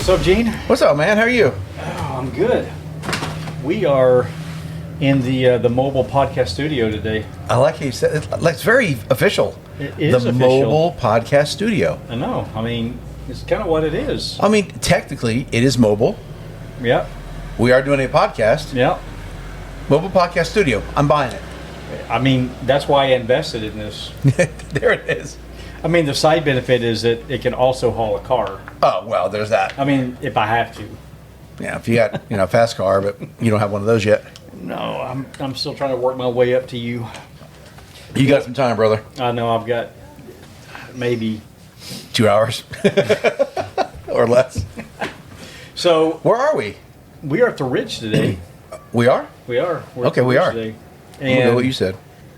What's up, Gene? What's up, man? How are you? Oh, I'm good. We are in the mobile podcast studio today. I like how you said it. It's very official. It is the official. Mobile podcast studio. I know. I mean, it's kind of what it is. I mean, technically, it is mobile. Yep. We are doing a podcast. Yep. Mobile podcast studio. I'm buying it. I mean, that's why I invested in this. There it is. I mean, the side benefit is that it can also haul a car. Oh, well, there's that. I mean, if I have to. Yeah, if you got, a fast car, but you don't have one of those yet. No, I'm still trying to work my way up to you. You got some time, brother. I know I've got maybe 2 hours or less. So where are we? We are at the Ridge today. We are? We are. We're okay, we are. Today. And we'll go what you said.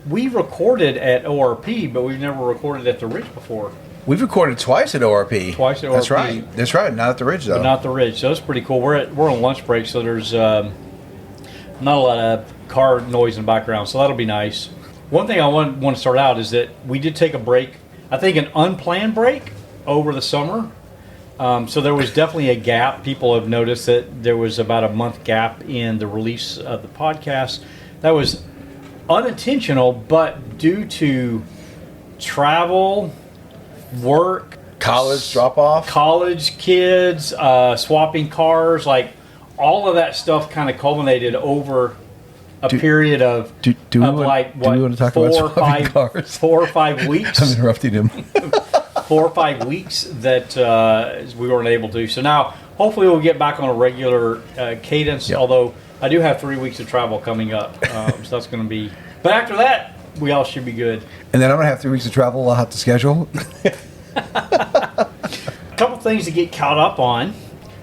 We recorded at ORP, but we've never recorded at the Ridge before. We've recorded twice at ORP. Twice at ORP. That's right. That's right. Not at the Ridge, though. But not the Ridge. So it's pretty cool. We're on lunch break, so there's not a lot of car noise in the background, so that'll be nice. One thing I want to start out is that we did take a break, I think an unplanned break over the summer. So there was definitely a gap. People have noticed that there was about a month gap in the release of the podcast. That was unintentional, but due to travel, work, college drop off, college kids, swapping cars, like all of that stuff kind of culminated over a period of do we want to talk about swapping cars? 4 or 5 weeks. I'm interrupting him. 4 or 5 weeks that we weren't able to. So now, hopefully, we'll get back on a regular cadence. Yep. Although I do have 3 weeks of travel coming up, so that's going to be. But after that, we all should be good. And then I'm going to have 3 weeks of travel. I'll have to schedule. A couple things to get caught up on.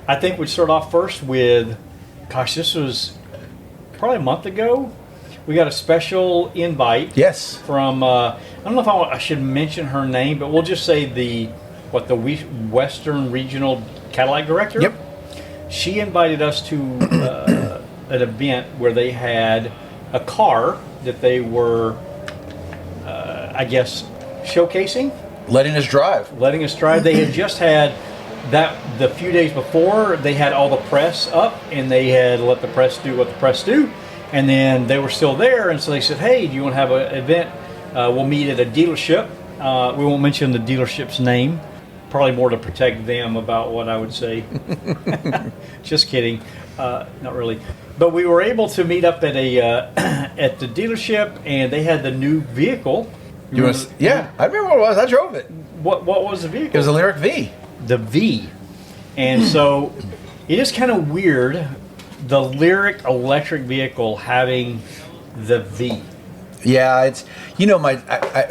I think we'd start off first with, gosh, this was probably a month ago. We got a special invite. Yes. From I don't know if I should mention her name, but we'll just say the Western Regional Cadillac Director. Yep. She invited us to an event where they had a car that they were, I guess, showcasing. Letting us drive. They had just had the few days before, they had all the press up, and they had let the press do what the press do. And then they were still there, and so they said, hey, do you want to have an event? We'll meet at a dealership. We won't mention the dealership's name. Probably more to protect them about what I would say. Just kidding. Not really. But we were able to meet up at at the dealership, and they had the new vehicle. Yeah, I remember what it was. I drove it. What was the vehicle? It was a Lyric V. The V. And so it is kind of weird, the Lyric electric vehicle having the V. Yeah, it's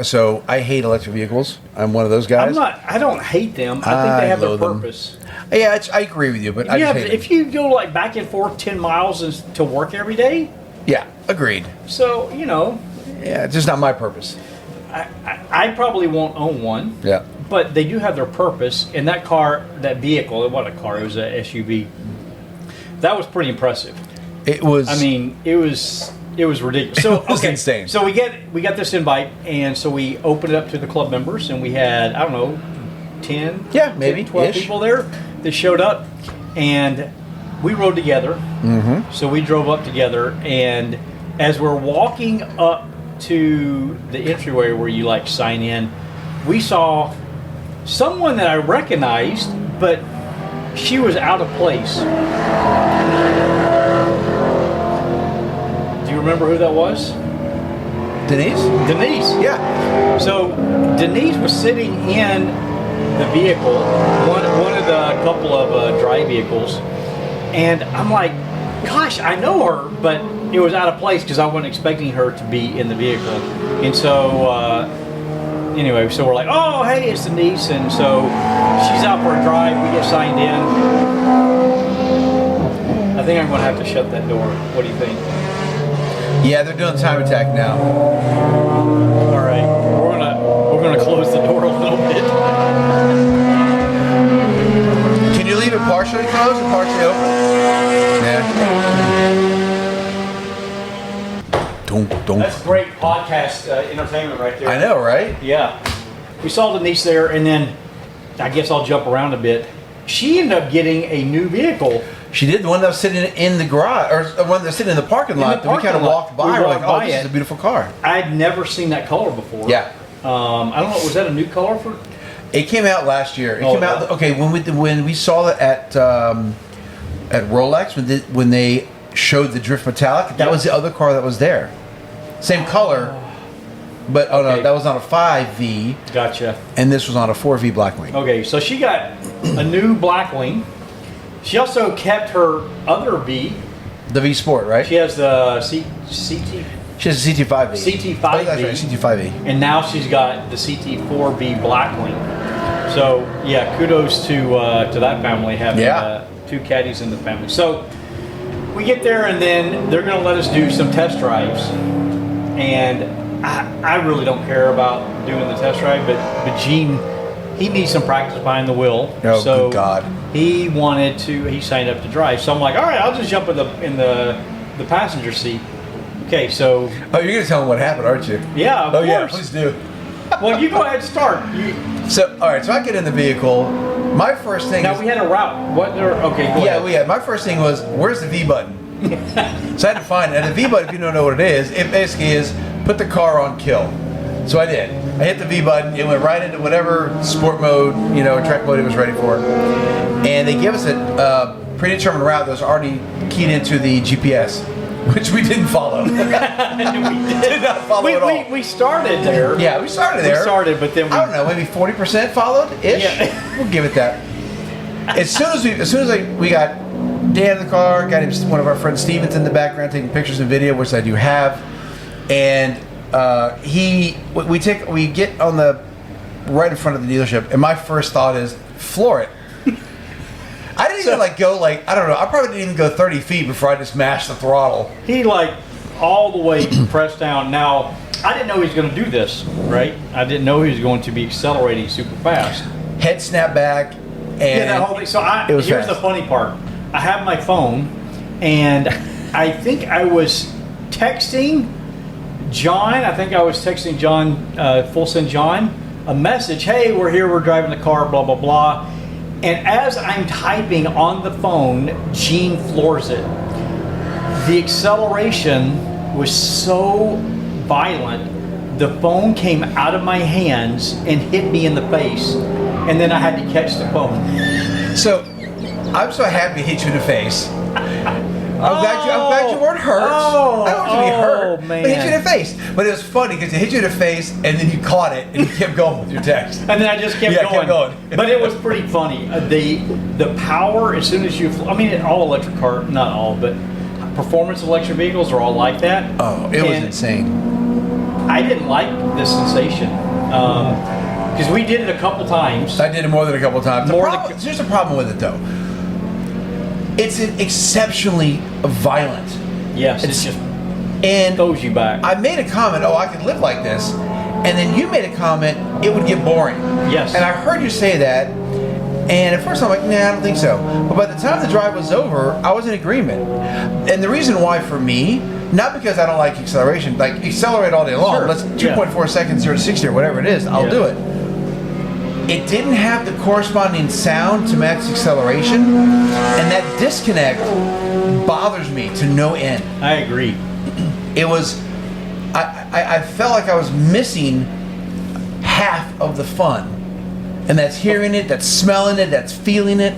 so I hate electric vehicles. I'm one of those guys. I don't hate them. I think they have their purpose. Yeah, I agree with you, but if you go like back and forth 10 miles to work every day. Yeah, agreed. So yeah, it's just not my purpose. I probably won't own one. Yeah. But they do have their purpose, and that vehicle, it wasn't a car, it was an SUV. That was pretty impressive. It was. I mean, it was ridiculous. So it was insane. So we got this invite, and so we opened it up to the club members, and we had 10, maybe 12 people there that showed up, and we rode together. Mm-hmm. So we drove up together, and as we're walking up to the entryway where you sign in, we saw someone that I recognized, but she was out of place. Do you remember who that was? Denise? Yeah. So Denise was sitting in the vehicle, one of the couple of dry vehicles, and I'm like, gosh, I know her, but it was out of place because I wasn't expecting her to be in the vehicle. And so anyway, so we're like, oh, hey, it's Denise. And so she's out for a drive. We get signed in. I think I'm going to have to shut that door. What do you think? Yeah, they're doing time attack now. All right. We're gonna close the door a little bit. Can you leave it partially closed and partially open? Yeah. That's great podcast entertainment right there. I know, right? Yeah. We saw Denise there, and then I guess I'll jump around a bit. she ended up getting a new vehicle. She did, the one that was sitting in the garage, or the one that was sitting in the parking lot. That we kind of walked by. We're like, oh, this is a beautiful car. I'd never seen that color before. Yeah. I don't know. Was that a new color for? It came out last year. It came out. Okay, when we saw it at Rolex when they showed the Drift Metallic, that was the other car that was there. Same color, but no, that was on a 5V. Gotcha. And this was on a 4V Blackwing. Okay, so she got a new Blackwing. She also kept her other V. The V Sport, right? She has the CT. She has a CT5V. CT5V. Oh, that's right, CT5V. And now she's got the CT4V Blackwing. So yeah, kudos to that family having two caddies in the family. So we get there, and then they're going to let us do some test drives. And I really don't care about doing the test drive, but Gene, he needs some practice behind the wheel. Oh, so good God. He signed up to drive. So I'm like, all right, I'll just jump in the passenger seat. Okay, so. Oh, you're going to tell them what happened, aren't you? Yeah, of course. Yeah, please do. Well, you go ahead and start. All right, so I get in the vehicle. My first thing we had a route. Okay, go ahead. We had. My first thing was, where's the V button? So I had to find it. And the V button, if you don't know what it is, it basically is put the car on kill. So I did. I hit the V button. It went right into whatever sport mode, track mode it was ready for. And they give us a predetermined route that was already keyed into the GPS, which we didn't follow. We did not follow at all. We started there. Yeah, we started there. But then I don't know, maybe 40% followed-ish? Yeah. We'll give it that. As soon as we got Dan in the car, got one of our friends Stevens in the background taking pictures and video, which I do have, and we get on the right in front of the dealership, and my first thought is floor it. I didn't even go I don't know, I probably didn't even go 30 feet before I just mashed the throttle. He all the way pressed down. Now I didn't know he was going to do this, right? I didn't know he was going to be accelerating super fast. Head snap back, and that whole thing. So here's fast. The funny part. I have my phone, and I think I was texting John. Full Send John a message. Hey, we're here. We're driving the car. Blah blah blah. And as I'm typing on the phone, Gene floors it. The acceleration was so violent, the phone came out of my hands and hit me in the face, and then I had to catch the phone. So, I'm so happy it hit you in the face. I'm glad you weren't hurt. I don't want you to be hurt. Man. But it hit you in the face. But it was funny because it hit you in the face, and then you caught it, and you kept going with your text. And then I just kept going. But it was pretty funny. The power, as soon as all electric car, not all, but performance electric vehicles are all like that. Oh, it was insane. I didn't like the sensation. Because we did it a couple times. I did it more than a couple times. Here's the problem with it, though. It's exceptionally violent. Yes, it just throws you back. I made a comment, I could live like this. And then you made a comment, it would get boring. Yes. And I heard you say that. And at first I'm like, nah, I don't think so. But by the time the drive was over, I was in agreement. And the reason why for me, not because I don't like acceleration, accelerate all day long. Sure. Let's 2.4 seconds, 0 to 60 or whatever it is, I'll do it. It didn't have the corresponding sound to max acceleration, and that disconnect bothers me to no end. I agree. It was, I felt like I was missing half of the fun. And that's hearing it, that's smelling it, that's feeling it.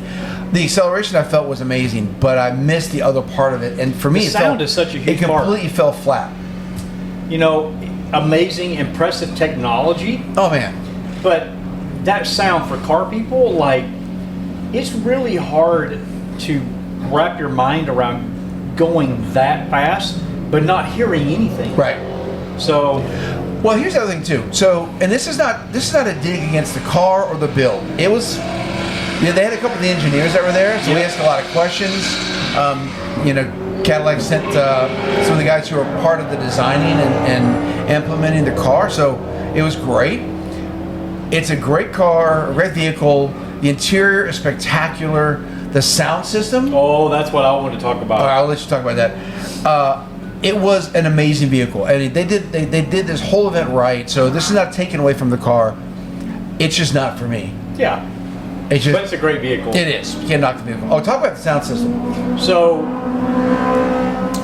The acceleration I felt was amazing, but I missed the other part of it. And for me, the sound is such a huge part. It completely fell flat. Amazing, impressive technology. Oh, man. But that sound for car people, it's really hard to wrap your mind around going that fast, but not hearing anything. Right. So... Well, here's the other thing too. So, and this is not a dig against the car or the build. It was, they had a couple of the engineers that were there, so we asked a lot of questions. Cadillac sent some of the guys who were part of the designing and implementing the car, so it was great. It's a great car, a great vehicle. The interior is spectacular. The sound system. Oh, that's what I want to talk about. All right, I'll let you talk about that. It was an amazing vehicle, and they did this whole event right. So this is not taken away from the car. It's just not for me. Yeah. It's just, but it's a great vehicle. It is. You can't knock the vehicle. Oh, talk about the sound system. So,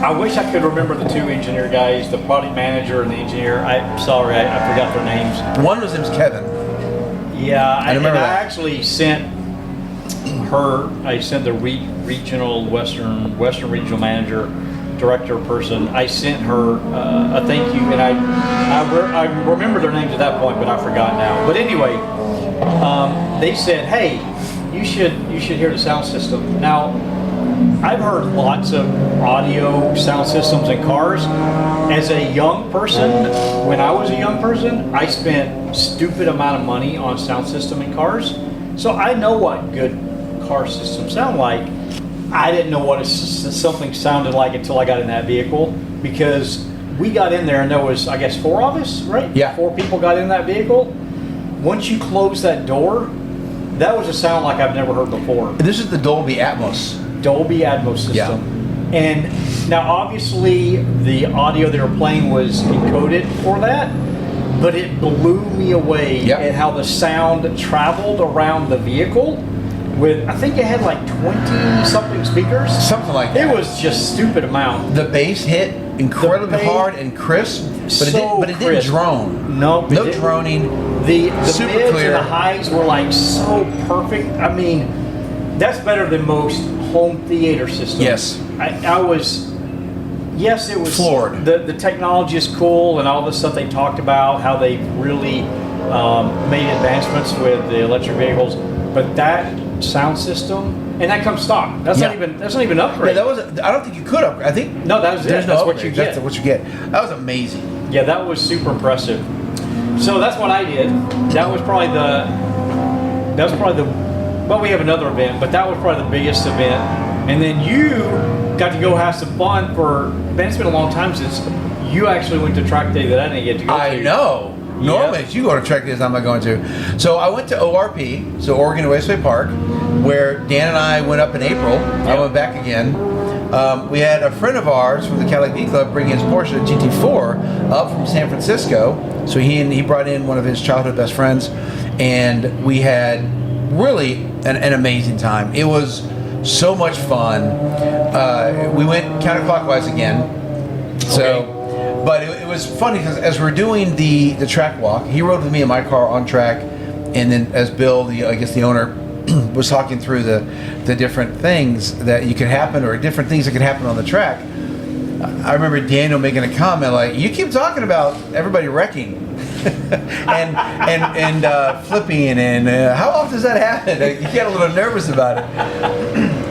I wish I could remember the two engineer guys, the product manager and the engineer. I forgot their names. One was named Kevin. Yeah, I remember that. I actually sent the regional Western regional manager, director person. I sent her a thank you, and I remember their names at that point, but I forgot now. But anyway, they said, "Hey, you should hear the sound system." Now, I've heard lots of audio sound systems in cars. As a young person, when I was a young person, I spent stupid amount of money on sound system in cars, so I know what good car systems sound like. I didn't know what something sounded like until I got in that vehicle, because we got in there and there was, I guess, 4 of us, right? Yeah. 4 people got in that vehicle. Once you close that door, that was a sound like I've never heard before. This is the Dolby Atmos. Dolby Atmos system. Yeah. And now obviously the audio they were playing was encoded for that, but it blew me away Yep. at how the sound traveled around the vehicle. With, I think it had like 20 something speakers. Something like that. It was just stupid amount. The bass hit incredibly hard and crisp, but it didn't drone. No droning. The Super mids clear. and the highs were like so perfect. I mean, that's better than most home theater systems. Yes. I was. Yes, it was floored. The technology is cool and all the stuff they talked about, how they really made advancements with the electric vehicles, but that sound system, and that comes stock. That's not even an upgrade. Yeah, I don't think you could upgrade. I think no, that was there's it. no That's upgrade. what you get. That's what you get. That was amazing. Yeah, that was super impressive. So that's what I did. That was probably the. Well, we have another event, but that was probably the biggest event. And then you got to go have some fun for. Man, it's been a long time since you actually went to track day that I didn't get to go to. I know. Normally, if you go to track days, I'm not going to. So I went to ORP, so Oregon Raceway Park, where Dan and I went up in April. I went back again. We had a friend of ours from the Cadillac V Club bring his Porsche GT4 up from San Francisco. So he brought in one of his childhood best friends, and we had really an amazing time. It was so much fun. We went counterclockwise again. So. But it was funny because as we're doing the track walk, he rode with me in my car on track, and then as Bill, the owner, was talking through the different things that you could happen, or different things that could happen on the track. I remember Daniel making a comment like, "You keep talking about everybody wrecking and flipping, and how often does that happen?" You get a little nervous about it.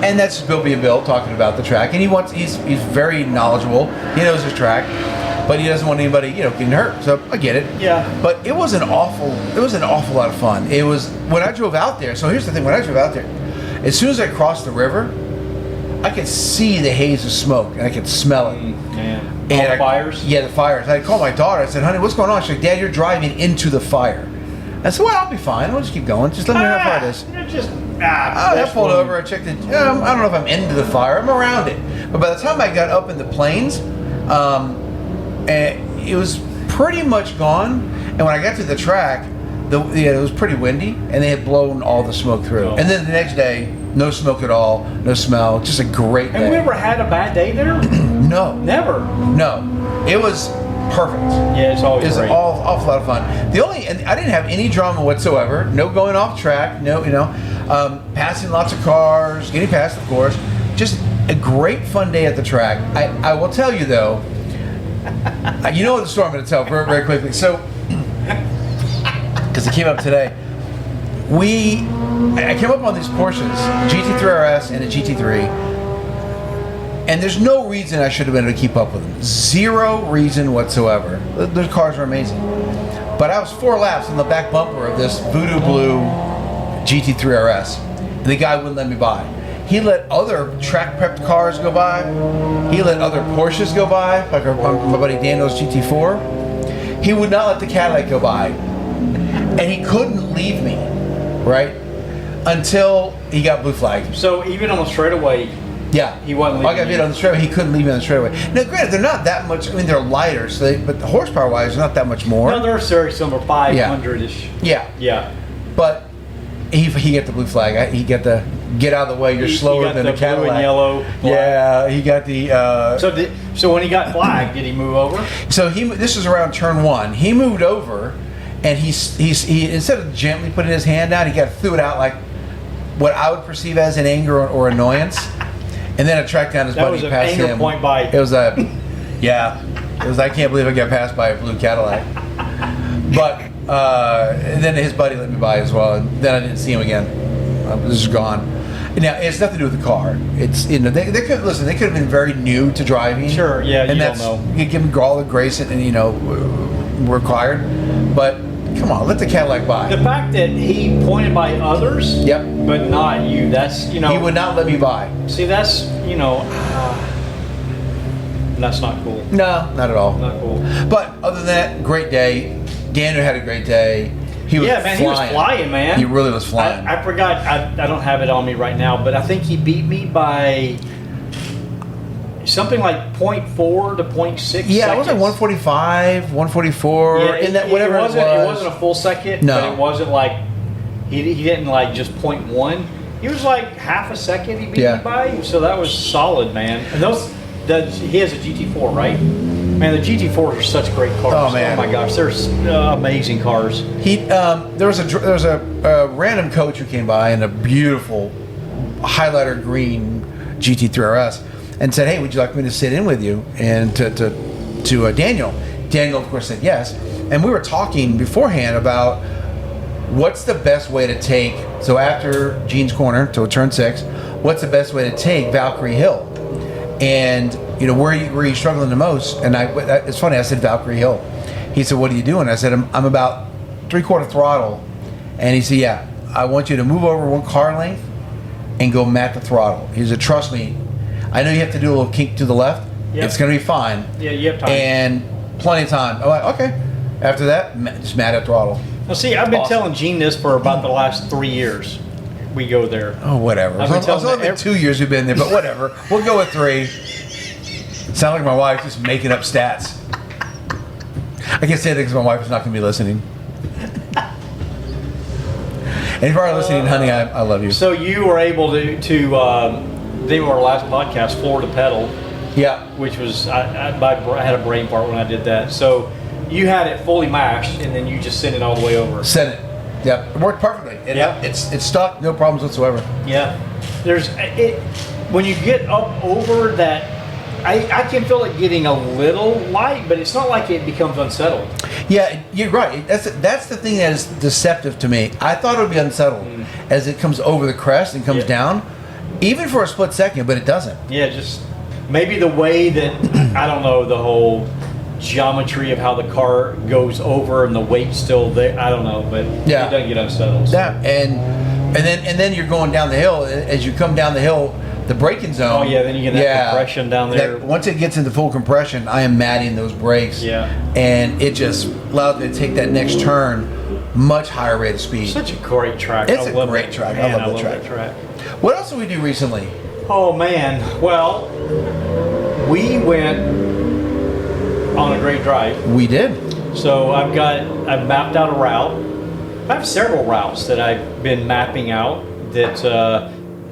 And that's Bill being Bill talking about the track, and he's very knowledgeable. He knows his track. But he doesn't want anybody, getting hurt. So I get it. Yeah. But it was an awful lot of fun. It was when I drove out there. So here's the thing: when I drove out there, as soon as I crossed the river, I could see the haze of smoke and I could smell it. And the fires. Yeah, the fires. I called my daughter. I said, "Honey, what's going on?" She's like, "Dad, you're driving into the fire." I said, "Well, I'll be fine. I'll just keep going. Just let me know how far it is." I pulled over. I checked it. I don't know if I'm into the fire. I'm around it. But by the time I got up in the plains. And it was pretty much gone. And when I got to the track, it was pretty windy, and they had blown all the smoke through. Oh. And then the next day, no smoke at all, no smell, just a great day. Have we ever had a bad day there? No. Never. No. It was perfect. Yeah, it's always great. It was awful lot of fun. And I didn't have any drama whatsoever. No going off track. No, passing lots of cars, getting past, of course. Just a great fun day at the track. I will tell you though. You know the story I'm going to tell very, very quickly. So, because it came up today, I came up on these Porsches, GT3 RS and a GT3, and there's no reason I should have been able to keep up with them. Zero reason whatsoever. Those cars are amazing. But I was 4 laps on the back bumper of this Voodoo Blue GT3 RS, and the guy wouldn't let me by. He let other track prepped cars go by. He let other Porsches go by, like my buddy Daniel's GT4. He would not let the Cadillac go by. And he couldn't leave me, right? Until he got blue flagged. So even on the straightaway, yeah, he wasn't leaving. I got hit on the straightaway. He couldn't leave me on the straightaway. Now, granted, they're not that much. I mean, they're lighter, but the horsepower-wise, they're not that much more. No, they're very similar, 500-ish. Yeah. Yeah. But He get the blue flag. He get the get out of the way. You're slower than the Cadillac. Blue and yellow flag. Yeah, he got the. So when he got flagged, did he move over? So this was around turn 1. He moved over, and he instead of gently putting his hand out, he threw it out like what I would perceive as an anger or annoyance, and then I tracked down his buddy past him. That was an anger point bite. It was a, yeah. It was I can't believe I got passed by a blue Cadillac, but and then his buddy let me by as well, and then I didn't see him again. This is gone. Now it's nothing to do with the car. It's they could listen. They could have been very new to driving. Sure, yeah, and you that's, don't know. You give them all the grace and required, but come on, let the Cadillac by. The fact that he pointed by others, Yep. but not you. That's He would not let me by. See, that's that's not cool. No, not at all. Not cool. But other than that, great day. Daniel had a great day. He was man, he was flying, man. He really was flying. I forgot. I don't have it on me right now, but I think he beat me by something like 0.4 to 0.6 seconds. Yeah, it was like 145, 144, in that whatever it wasn't, it was. It wasn't a full second, No. but it wasn't like he didn't like just 0.1. He was like half a second he beat me by, so that was solid, man. And he has a GT4, right? Man, the GT4s are such great cars. Oh man! Oh my gosh, they're amazing cars. There was a random coach who came by in a beautiful highlighter green GT3 RS and said, "Hey, would you like me to sit in with you?" And to Daniel. Daniel, of course, said yes. And we were talking beforehand about what's the best way to take. So after Gene's Corner to turn 6, what's the best way to take Valkyrie Hill? And where are you struggling the most? And it's funny, I said Valkyrie Hill. He said, what are you doing? I said, I'm about 3/4 throttle. And he said, yeah, I want you to move over 1 car length and go mat the throttle. He said, trust me, I know you have to do a little kink to the left. Yep. It's going to be fine. Yeah, you have time. And plenty of time. I'm like, okay. After that, just mat at throttle. Well, see, I've been telling Gene this for about the last 3 years. We go there. Oh, whatever. It's only been 2 years we've been there, but whatever. We'll go with 3. Sound like my wife's just making up stats. I can't say that because my wife is not going to be listening. And if you are listening, honey, I love you. So you were able to they were our last podcast, Floor to Pedal. Yeah. Which was, I had a brain fart when I did that. So you had it fully mashed, and then you just sent it all the way over. Sent it. Yeah, it worked perfectly. It's stuck, no problems whatsoever. Yeah, when you get up over that, I can feel it getting a little light, but it's not like it becomes unsettled. Yeah, you're right. That's the thing that is deceptive to me. I thought it would be unsettled as it comes over the crest and comes down, even for a split second, but it doesn't. Yeah, just maybe the way that I don't know the whole geometry of how the car goes over and the weight's still there. I don't know, but it doesn't get unsettled. So. Yeah, and then you're going down the hill. As you come down the hill, the braking zone. Oh yeah, then you get that compression down there. Once it gets into full compression, I am matting those brakes. Yeah, and it just allows me to take that next turn much higher rate of speed. Such a great track. It's a great track. Man, I love that track. What else did we do recently? Oh man, well, we went on a great drive. We did. So I've mapped out a route. I have several routes that I've been mapping out that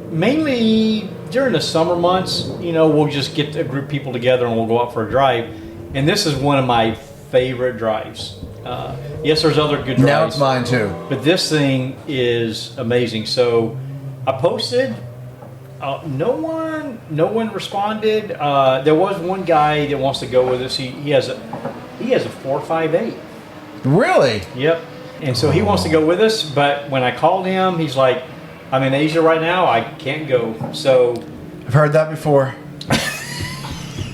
mainly during the summer months, we'll just get a group of people together and we'll go out for a drive. And this is one of my favorite drives. Yes, there's other good drives. Now it's mine too. But this thing is amazing. So I posted. No one responded. There was one guy that wants to go with us. He has a 458. Really? Yep. And so he wants to go with us, but when I called him, he's like, I'm in Asia right now, I can't go. So I've heard that before.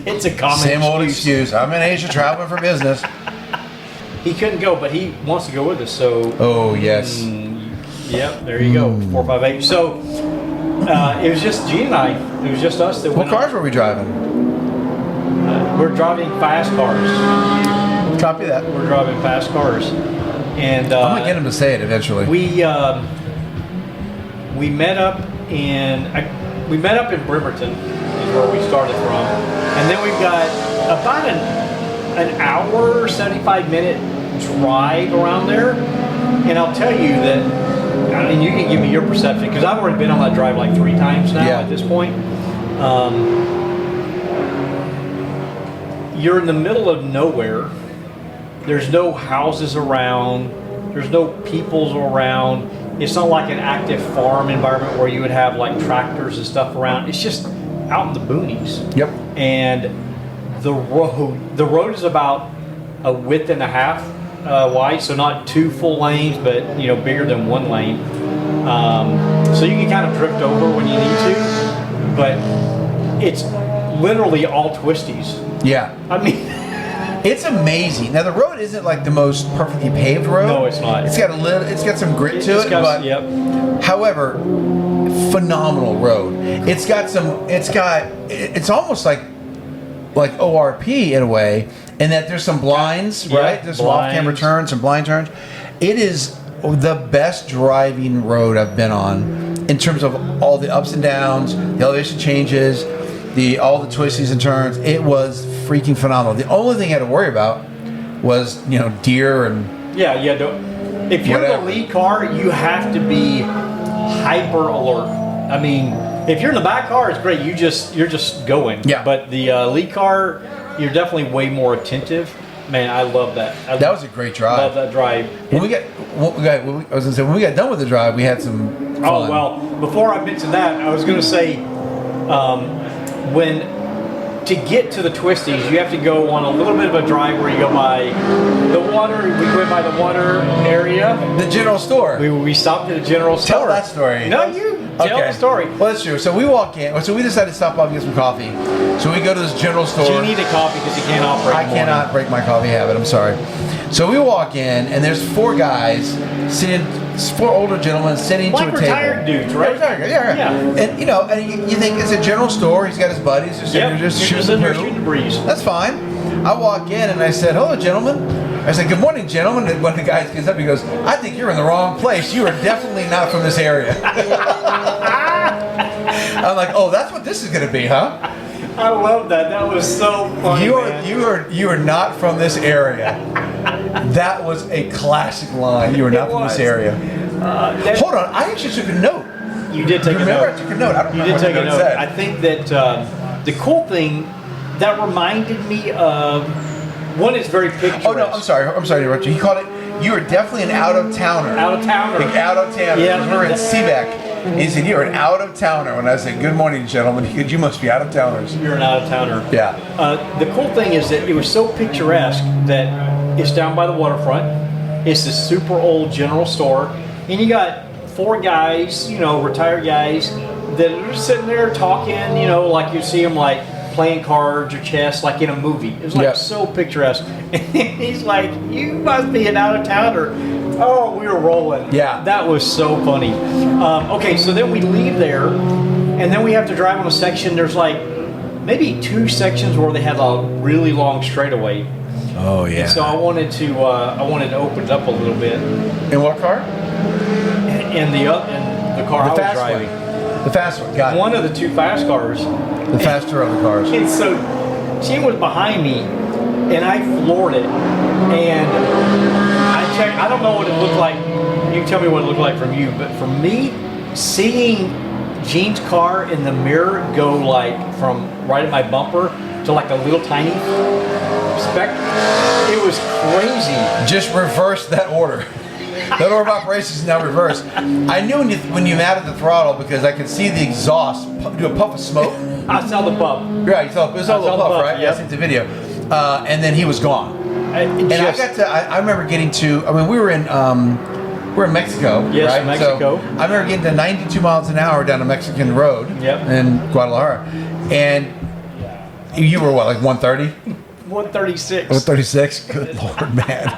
It's a common Same old excuse. I'm in Asia traveling for business. He couldn't go, but he wants to go with us. So oh yes. Yep, there you go. 458. So it was just Gene and I. It was just us that What cars were we driving? We're driving fast cars. Copy that. We're driving fast cars. And I'm gonna get him to say it eventually. We met up in Bremerton, is where we started from, and then we've got about an hour, 75-minute drive around there. And I'll tell you that I mean, you can give me your perception because I've already been on that drive like 3 times now Yeah. at this point. You're in the middle of nowhere. There's no houses around. There's no peoples around. It's not like an active farm environment where you would have like tractors and stuff around. It's just out in the boonies. Yep. And the road is about a width and a half wide, so not 2 full lanes, but bigger than 1 lane. So you can kind of drift over when you need to, but it's literally all twisties. Yeah. I mean, it's amazing. Now the road isn't like the most perfectly paved road. No, it's not. It's got it's got some grit to it, but yep. however, phenomenal road. It's almost like ORP in a way, in that there's some blinds, Yeah, right? There's some off-camera turns, some blind turns. It is the best driving road I've been on in terms of all the ups and downs, the elevation changes, all the twisties and turns. It was freaking phenomenal. The only thing I had to worry about was deer and if you're whatever. the lead car, you have to be hyper alert. I mean, if you're in the back car, it's great. You're just going. Yeah. But the lead car, you're definitely way more attentive. Man, I love that. That was a great drive. Love that drive. When we got done with the drive, we had some fun. Oh well. Before I mention that, I was going to say, to get to the twisties, you have to go on a little bit of a drive where you go by the water. We went by the water area. The general store. We stopped at a general store. Tell that story. No, you tell the story. Well, that's true. So we walk in. So we decided to stop off and get some coffee. So we go to this general store. So you need a coffee because you can't operate. I cannot break my coffee habit. I'm sorry. So we walk in, and there's 4 guys sitting, 4 older gentlemen sitting Like to a retired table. dudes, right? Yeah. And you think it's a general store. He's got his buddies. They're sitting there just shooting the breeze. That's fine. I walk in and I said, "Hello, gentlemen." I said, "Good morning, gentlemen." And one of the guys gets up. He goes, "I think you're in the wrong place. You are definitely not from this area." I'm like, "Oh, that's what this is going to be, huh?" I love that. That was so funny. You are not from this area. That was a classic line. You are not from this area. Hold on, I actually took a note. You did take a note. Remember, I took a note. I don't remember You did take a what the note. said. I think that the cool thing that reminded me of one is very picturesque. Oh no, I'm sorry to interrupt you. He called it. You are definitely an out of towner. Out of towner. Like out of towner. Yeah. We were in Seabeck. He said, "You're an out of towner." When I said, "Good morning, gentlemen," he said, "You must be out of towners." You're an out of towner. Yeah. The cool thing is that it was so picturesque that it's down by the waterfront. It's this super old general store, and you got 4 guys, retired guys, that are just sitting there talking, like you see them like playing cards or chess, like in a movie. It was like so picturesque. And he's like, "You must be an out of towner." Oh, we were rolling. Yeah. That was so funny. Okay, so then we leave there, and then we have to drive on a section. There's like maybe 2 sections where they have a really long straightaway. Oh yeah. And so I wanted to open it up a little bit. In what car? In the car I was fast driving. one. The fast one. Got it. One of the 2 fast cars. The faster of the cars. And so she was behind me, and I floored it. And I checked. I don't know what it looked like. You can tell me what it looked like from you. But for me, seeing Gene's car in the mirror go like from right at my bumper to like a little tiny speck, it was crazy. Just reverse that order. That order of operations is now reversed. I knew when you added the throttle because I could see the exhaust do a puff of smoke. I saw the bump. Yeah, you saw it was a little puff, right? Yep. Yeah, I seen the video. And then he was gone. And I remember getting to. I mean, we're in Mexico, yes, right? Mexico. So I remember getting to 92 miles an hour down a Mexican road in Guadalajara, and you were what, like 130? 136. 136. Good Lord, man.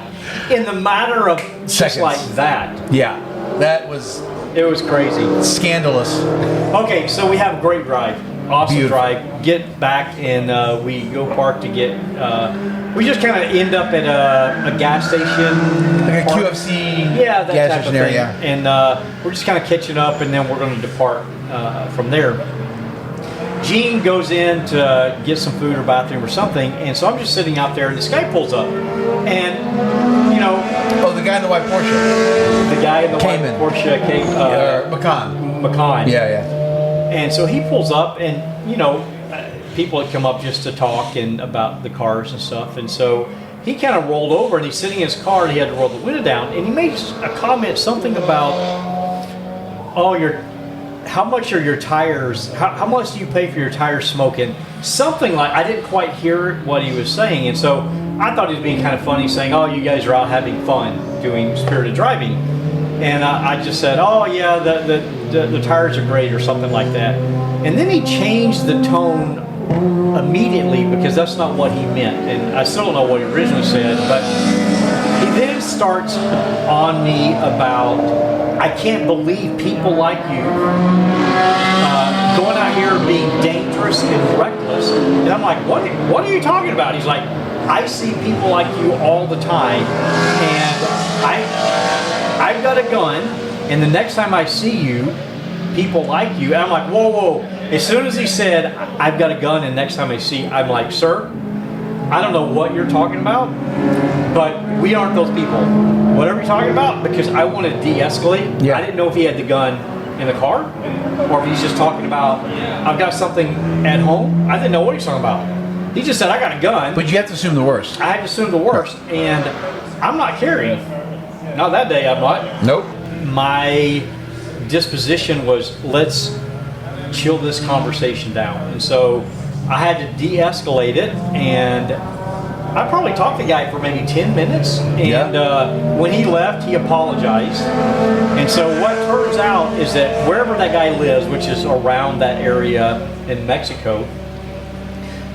In the matter of just Seconds. like that. Yeah, that was. It was crazy. Scandalous. Okay, so we have a great drive. Awesome Beautiful. drive. Get back and we go park to get. We just kind of end up at a gas station. Like a park. QFC Yeah, that gas type station of thing. area. And we're just kind of catching up, and then we're going to depart from there. Gene goes in to get some food or bathroom or something, and so I'm just sitting out there, and this guy pulls up, and you know, oh, the guy in the white Porsche, the guy in the Cayman. white Porsche, Macan. Yeah. And so he pulls up, and you know, people had come up just to talk and about the cars and stuff, and so he kind of rolled over, and he's sitting in his car, and he had to roll the window down, and he made a comment, something about, oh, how much are your tires? How much do you pay for your tires smoking? Something like, I didn't quite hear what he was saying, and so I thought he was being kind of funny, saying, "Oh, you guys are out having fun doing spirited driving," and I just said, "Oh yeah, the tires are great," or something like that, and then he changed the tone immediately because that's not what he meant, and I still don't know what he originally said, but he then starts on me about, I can't believe people like you going out here being dangerous and reckless. And I'm like, what are you talking about? He's like, I see people like you all the time, and I've got a gun, and the next time I see you, people like you. And I'm like, whoa. As soon as he said, I've got a gun, and next time I see, I'm like, sir, I don't know what you're talking about, but we aren't those people. Whatever you're talking about, because I want to de-escalate. Yeah. I didn't know if he had the gun in the car, or if he's just talking about, I've got something at home. I didn't know what he's talking about. He just said, I got a gun. But you have to assume the worst. I had to assume the worst, and I'm not carrying. Not that day, I'm not. Nope. My disposition was, let's chill this conversation down. And so I had to de-escalate it, and I probably talked to the guy for maybe 10 minutes, and when he left, he apologized. And so what turns out is that wherever that guy lives, which is around that area in Mexico,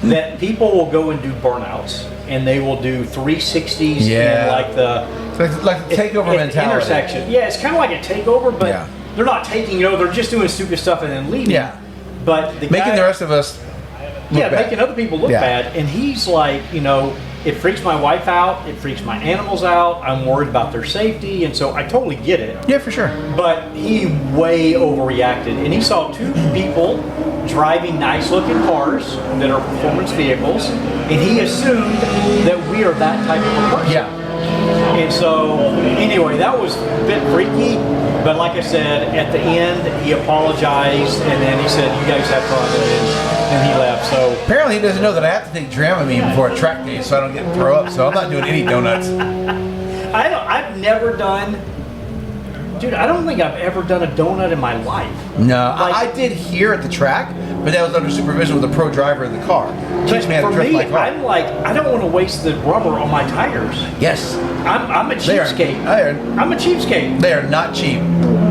that people will go and do burnouts, and they will do 360s in like the takeover mentality. Intersection. Yeah, it's kind of like a takeover, but they're not taking, they're just doing stupid stuff and then leaving. Yeah. But the making guy, the rest of us look bad. Making other people look bad. And he's like, it freaks my wife out, it freaks my animals out, I'm worried about their safety, and so I totally get it. Yeah, for sure. But he way overreacted, and he saw two people driving nice looking cars that are performance vehicles, and he assumed that we are that type of a person. Yeah. And so, anyway, that was a bit freaky, but like I said, at the end, he apologized, and then he said, you guys have fun, and then he left. So apparently he doesn't know that I have to take Dramamine before a track day so I don't get throw up, so I'm not doing any donuts. I've never done, dude, I don't think I've ever done a donut in my life. No, I did here at the track, but that was under supervision with a pro driver in the car. Teach me how to drift my car. I'm like, I don't want to waste the rubber on my tires. Yes. I'm a cheapskate. I'm a cheapskate. They are not cheap.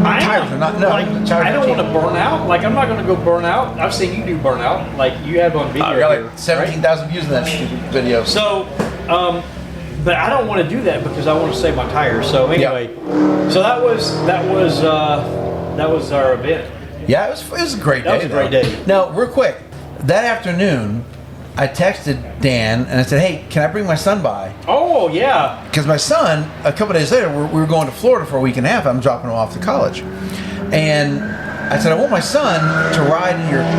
Tires are not. No, I don't want to burn out. Like, I'm not going to go burn out. I've seen you do burnout. Like, you have on video. I got like 17,000 views in that stupid video. So, but I don't want to do that because I want to save my tires. So anyway, so that was our event. Yeah, it was a great day. That was a great day. Now, real quick, that afternoon, I texted Dan and I said, "Hey, can I bring my son by?" Oh yeah. Because my son, a couple days later, we were going to Florida for a week and a half. I'm dropping him off to college, and I said, "I want my son to ride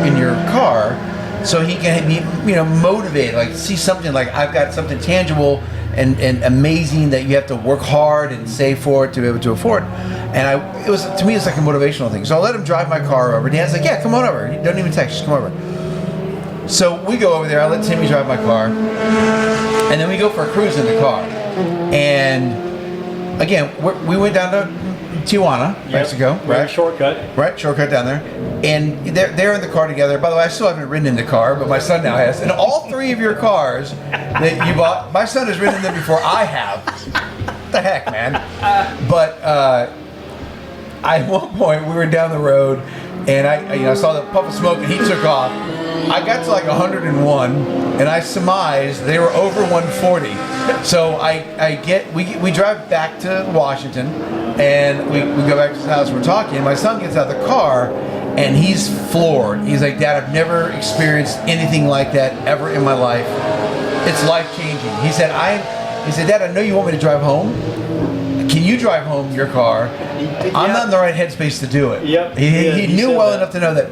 in your car, so he can be motivated, like see something like I've got something tangible and amazing that you have to work hard and save for it to be able to afford." And it was, to me, it's like a motivational thing. So I let him drive my car over. Dan's like, "Yeah, come on over. He doesn't even text. Just come over." So we go over there. I let Timmy drive my car, and then we go for a cruise in the car. And again, we went down to Tijuana, Mexico, right? Shortcut. Right, shortcut down there. And they're in the car together. By the way, I still haven't ridden in the car, but my son now has. And all three of your cars that you bought, my son has ridden in them before I have. What the heck, man? But at one point, we were down the road, and I saw the puff of smoke, and he took off. I got to like 101, and I surmised they were over 140. So we drive back to Washington, and we go back to his house. We're talking. My son gets out of the car, and he's floored. He's like, "Dad, I've never experienced anything like that ever in my life. It's life changing." He said, "Dad, I know you want me to drive home. Can you drive home your car? I'm not in the right headspace to do it." Yep. He knew well enough to know that.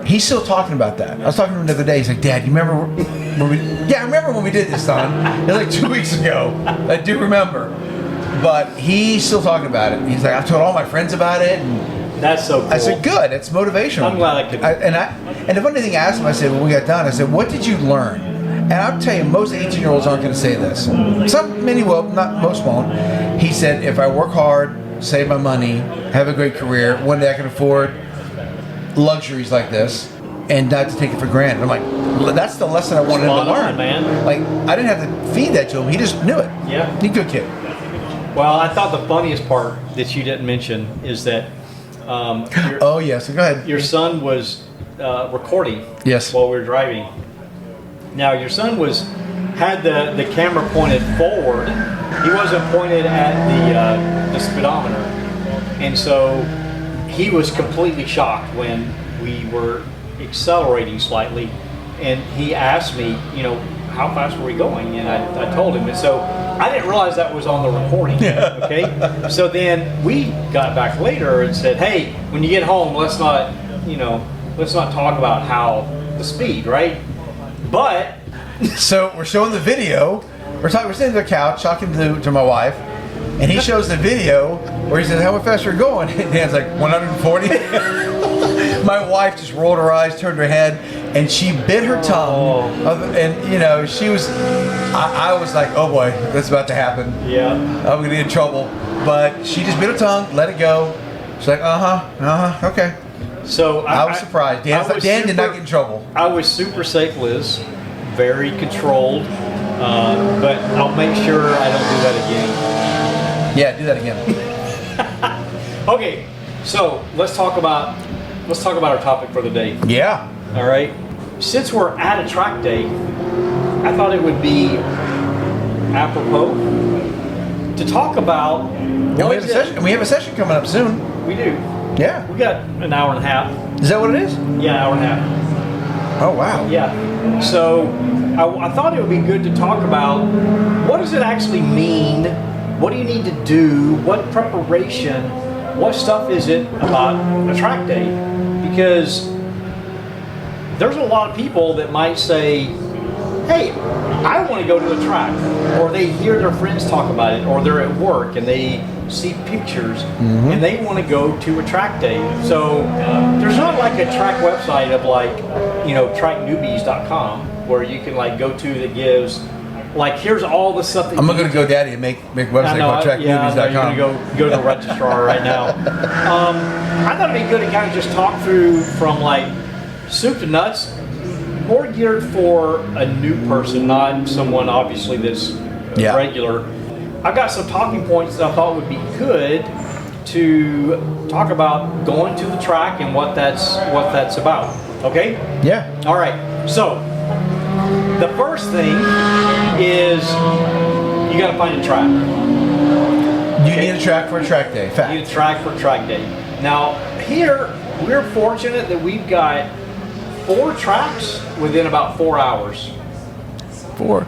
he's still talking about that. I was talking to him the other day. He's like, Dad, you remember when we? Yeah, I remember when we did this, son. It was like 2 weeks ago. I do remember. But he's still talking about it. He's like, I've told all my friends about it. And That's so cool. I said, good. It's motivational. I'm glad I could. And the funny thing I asked him, I said, when we got done, I said, what did you learn? And I'll tell you, most 18-year-olds aren't going to say this. Many will, not most won't. He said, if I work hard, save my money, have a great career, one day I can afford luxuries like this, and not to take it for granted. I'm like, that's the lesson I wanted him to learn, man. Like, I didn't have to feed that to him. He just knew it. Yeah. He's a good kid. Well, I thought the funniest part that you didn't mention is that oh, yes. Go ahead. your son was recording Yes. while we were driving. Now, your son had the camera pointed forward. He wasn't pointed at the speedometer. And so he was completely shocked when we were accelerating slightly. And he asked me, how fast were we going? And I told him. And so I didn't realize that was on the recording. Okay. So then we got back later and said, hey, when you get home, let's not talk about the speed, right? But So we're showing the video. We're sitting on the couch talking to my wife, and he shows the video where he says, how fast are you going? And Dan's like, 140. My wife just rolled her eyes, turned her head, and she bit her tongue. And she was, I was like, oh boy, that's about to happen. yeah. I'm gonna get in trouble. But she just bit her tongue, let it go. She's like, okay. So I was surprised. Dan did not get in trouble. I was super safe, Liz. Very controlled. But I'll make sure I don't do that again. Yeah, do that again. Okay, so let's talk about our topic for the day. Yeah. All right. Since we're at a track day, I thought it would be apropos to talk about. And we have a session coming up soon. We do. Yeah. We got an hour and a half. Is that what it is? Yeah, hour and a half. Oh, wow. Yeah. So I thought it would be good to talk about what does it actually mean? What do you need to do? What preparation? What stuff is it about a track day? Because there's a lot of people that might say, hey, I want to go to a track. Or they hear their friends talk about it, or they're at work and they see pictures and they want to go to a track day. So there's not like a track website of tracknewbies.com where you can go to that gives here's all the stuff that I'm going to go daddy and make a website called tracknewbies.com. You're going to go to the registrar right now. I thought it'd be good to kind of just talk through from soup to nuts, more geared for a new person, not someone obviously that's regular. I've got some talking points that I thought would be good to talk about going to the track and what that's about. Okay? Yeah. All right. So the first thing is you got to find a track. You need a track for a track day. Fact. You need a track for a track day. Now here we're fortunate that we've got 4 tracks within about 4 hours. 4.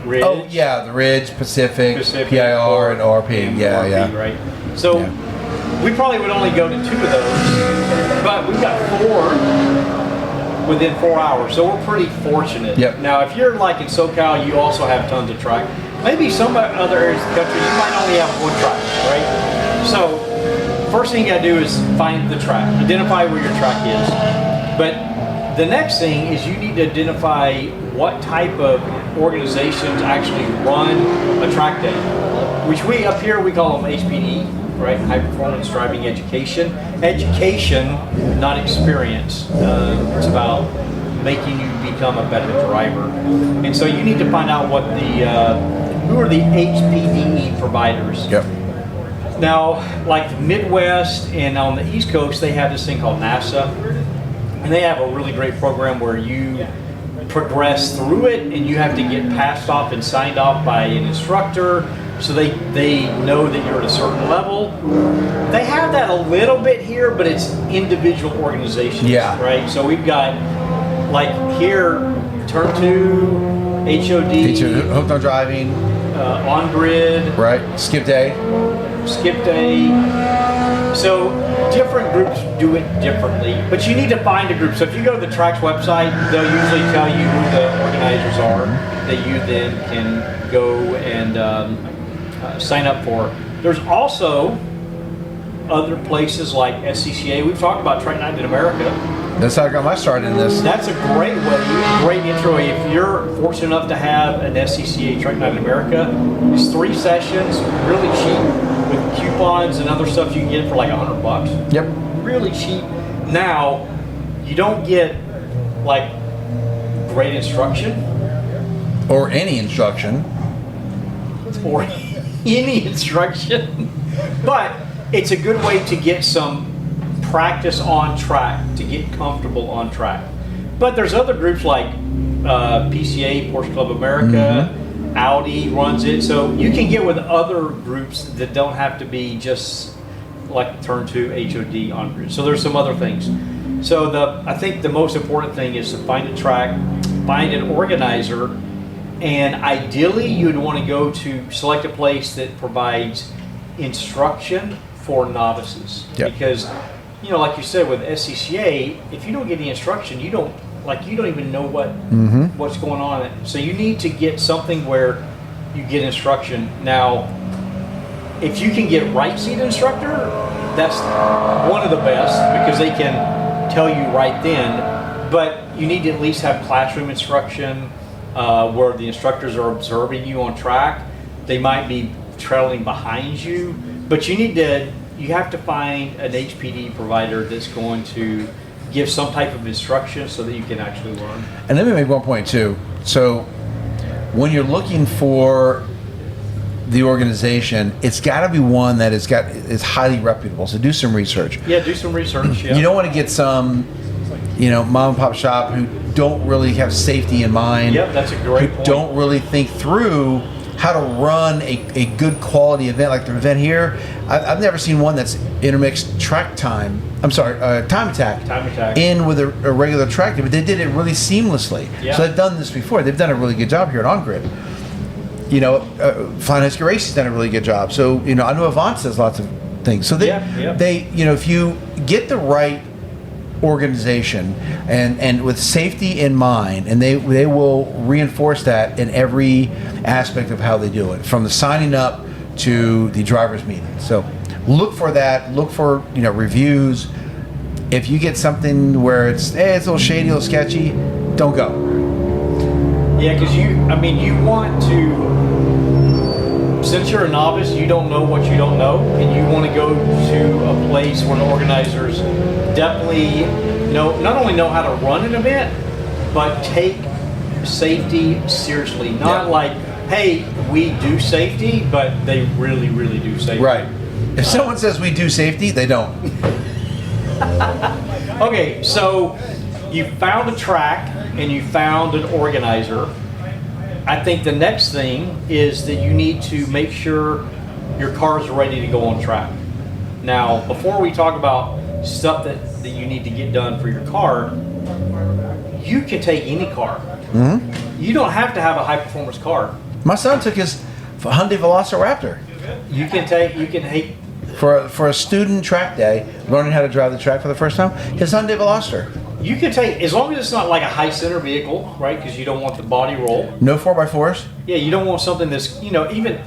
Ridge, Oh yeah, the Ridge, Pacific, PIR, and RP. Yeah. Right. So we probably would only go to 2 of those, but we've got 4 within 4 hours. So we're pretty fortunate. Yep. Now, if you're in SoCal, you also have tons of track. Maybe some other areas of the country, you might only have 1 track, right? So first thing you got to do is find the track. Identify where your track is. But the next thing is you need to identify what type of organizations actually run a track day, which up here we call them HPD, right? High Performance Driving Education. Education, not experience. It's about making you become a better driver. And so you need to find out who are the HPDE providers. Yep. Now, the Midwest and on the East Coast, they have this thing called NASA. And they have a really great program where you progress through it and you have to get passed off and signed off by an instructor so they know that you're at a certain level. They have that a little bit here, but it's individual organizations, right? So we've got here, Turn 2, HOD, Hooked on Driving, On Grid, right? Skip Day. So different groups do it differently, but you need to find a group. So if you go to the track's website, they'll usually tell you who the organizers are that you then can go and sign up for. There's also other places like SCCA. We've talked about Track Night in America. That's how I got my start in this. That's a great way, great intro. If you're fortunate enough to have an SCCA Track Night in America, it's 3 sessions, really cheap, with coupons and other stuff you can get for like $100. Yep. Really cheap. Now, you don't get like great instruction Or any instruction. or any instruction, but it's a good way to get some practice on track, to get comfortable on track. But there's other groups like PCA, Porsche Club America, Audi runs it, so you can get with other groups that don't have to be just like Turn 2 HOD on groups. So there's some other things. So I think the most important thing is to find a track, find an organizer, and ideally you'd want to go to select a place that provides instruction for novices. Yep. Because, you know, like you said with SCCA, if you don't get the instruction, you don't even know what's going on. So you need to get something where you get instruction. Now, if you can get right seat instructor, that's one of the best because they can tell you right then. But you need to at least have classroom instruction where the instructors are observing you on track. They might be trailing behind you, but you have to find an HPD provider that's going to give some type of instruction so that you can actually learn. And let me make one point too. So when you're looking for the organization, it's got to be one that is highly reputable. So do some research. Yeah, do some research. Yeah. You don't want to get some, mom and pop shop who don't really have safety in mind. Yep, that's a great point. Don't really think through how to run a good quality event like the event here. I've never seen one that's intermixed track time. I'm sorry, time attack. Time attack. In with a regular track day, but they did it really seamlessly. Yeah. So they've done this before. They've done a really good job here at On Grid. Flying Husky Racing's done a really good job. So I know Avant does lots of things. So they if you get the right organization and with safety in mind, and they will reinforce that in every aspect of how they do it, from the signing up to the driver's meeting. So look for that. Look for reviews. If you get something where it's a little shady, a little sketchy, don't go. Yeah, because you want to. Since you're a novice, you don't know what you don't know, and you want to go to a place where the organizers definitely not only know how to run an event, but take safety seriously. Not like, hey, we do safety, but they really, really do safety. Right. If someone says we do safety, they don't. Okay, so you found a track and you found an organizer. I think the next thing is that you need to make sure your car is ready to go on track. Now, before we talk about stuff that you need to get done for your car, you can take any car. Mm-hmm. You don't have to have a high performance car. My son took his Hyundai Velociraptor. You can take for a student track day, learning how to drive the track for the first time, his Hyundai Veloster. You can take, as long as it's not like a high center vehicle, right? Because you don't want the body roll. No 4x4s? Yeah, you don't want something that's, even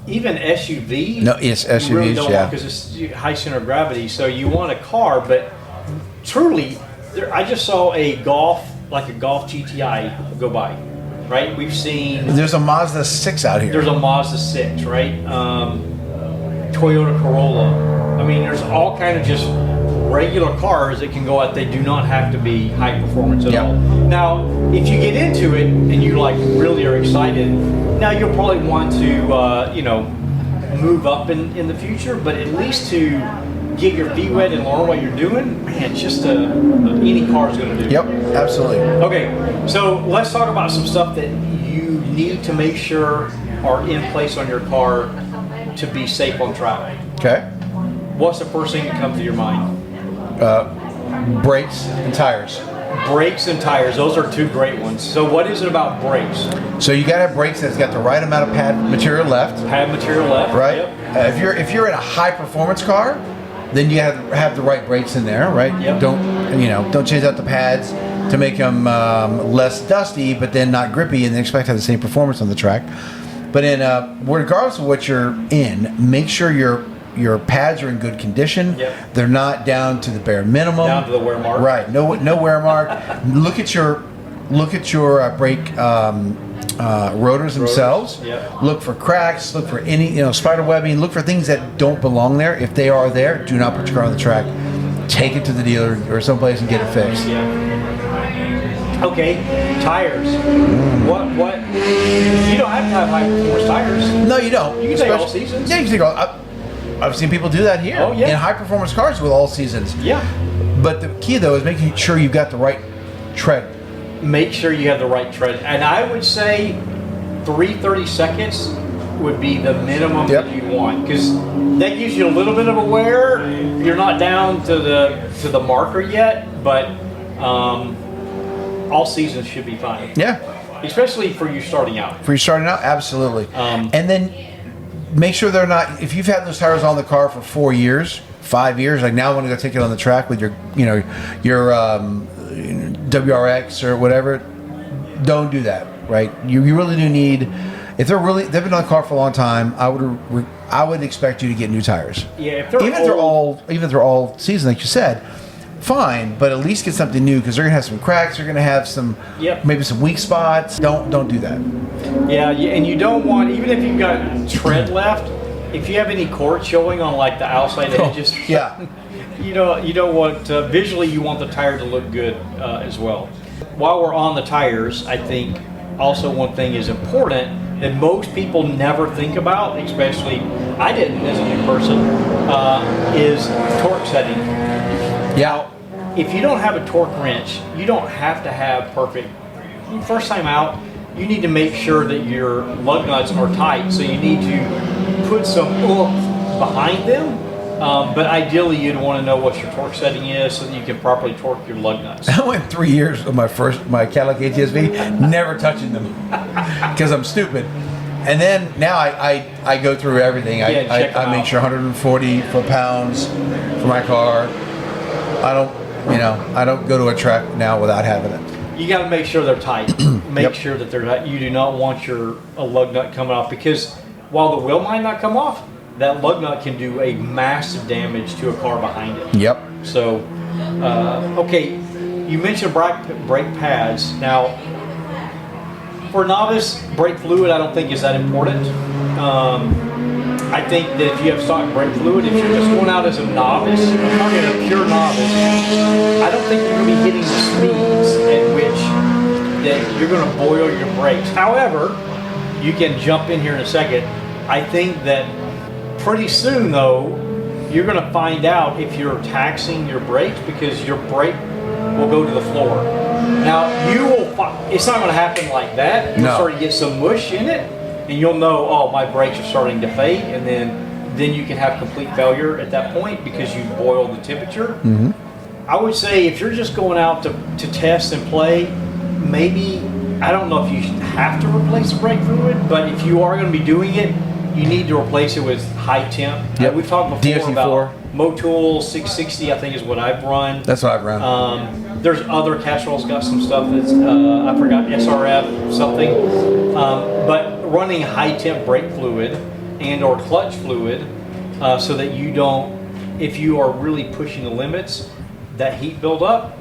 SUV. No, it's SUVs, you really don't want, because it's high center of gravity. So you want a car, but truly, I just saw a Golf GTI go by, right? We've seen. There's a Mazda 6 out here. There's a Mazda 6, right? Toyota Corolla. There's all kind of just regular cars that can go out. They do not have to be high performance at all. Now, if you get into it and you really are excited, now you'll probably want to move up in the future, but at least to get your feet wet and learn what you're doing, man, just any car is going to do. Yep, absolutely. Okay, so let's talk about some stuff that you need to make sure are in place on your car to be safe on track. Okay. What's the first thing that comes to your mind? Brakes and tires. Brakes and tires, those are two great ones. So what is it about brakes? So you got to have brakes that's got the right amount of pad material left. Pad material left. Right. Yep. If you're in a high performance car, Then you have the right brakes in there, right? Yep. Don't change out the pads to make them less dusty, but then not grippy, and then expect to have the same performance on the track. But regardless of what you're in, make sure your pads are in good condition. Yep. They're not down to the bare minimum. Down to the wear mark. Right. No wear mark. Look at your brake rotors themselves. Yep. Look for cracks. Look for any spider webbing. Look for things that don't belong there. If they are there, do not put your car on the track. Take it to the dealer or someplace and get it fixed. Yeah. Okay, tires. What? You don't have to have high performance tires. No, you don't. You can take all seasons. Yeah, you can take all. I've seen people do that here. Oh, yeah. In high performance cars with all seasons. Yeah. But the key though is making sure you've got the right tread. Make sure you have the right tread, and I would say 3/32 seconds would be the minimum Yep. that you want, because that gives you a little bit of a wear. You're not down to the marker yet, but all seasons should be fine. Yeah. Especially for you starting out. For you starting out, absolutely. And then make sure they're not. If you've had those tires on the car for 4 years, 5 years, like now I want to go take it on the track with your WRX or whatever. Don't do that. Right? You really do need. If they've been on the car for a long time, I would expect you to get new tires. Yeah, if they're all season, like you said, fine, but at least get something new, because they're gonna have some cracks. They're gonna have some, maybe some weak spots. Don't do that. Yeah, and you don't want, even if you've got tread left, if you have any cord showing on like the outside edges, you don't want visually. You want the tire to look good as well. While we're on the tires, I think also one thing is important that most people never think about, especially I didn't as a new person, is torque setting. Yeah. If you don't have a torque wrench, you don't have to have perfect. First time out, you need to make sure that your lug nuts are tight, so you need to put some oomph behind them. But ideally, you'd want to know what your torque setting is so that you can properly torque your lug nuts. I went 3 years of my Cadillac ATS-V never touching them because I'm stupid. And then now I go through everything. I make sure 140 foot-pounds for my car. I don't go to a track now without having it. You got to make sure they're tight. Make sure that they're tight. You do not want a lug nut coming off, because while the wheel might not come off, that lug nut can do a massive damage to a car behind it. Yep. So, okay, you mentioned brake pads. Now, for novice, brake fluid I don't think is that important. I think that if you have stock brake fluid, if you're just going out as a novice, I'm talking a pure novice, I don't think you're going to be hitting the speeds at which that you're going to boil your brakes. However, you can jump in here in a second. I think that pretty soon, though, you're going to find out if you're taxing your brakes, because your brake will go to the floor. Now, it's not going to happen like that. You'll start to get some mush in it, and you'll know, oh, my brakes are starting to fade, and then you can have complete failure at that point because you boiled the temperature. Mm-hmm. I would say if you're just going out to test and play, maybe, I don't know if you have to replace the brake fluid, but if you are going to be doing it, you need to replace it with high temp. Yep. We've talked before DSC4. about Motul 660, I think is what I've run. That's what I've run. There's other Castrol's got some stuff that's, I forgot, SRF something. But running high temp brake fluid and or clutch fluid so that you don't, if you are really pushing the limits, that heat build up,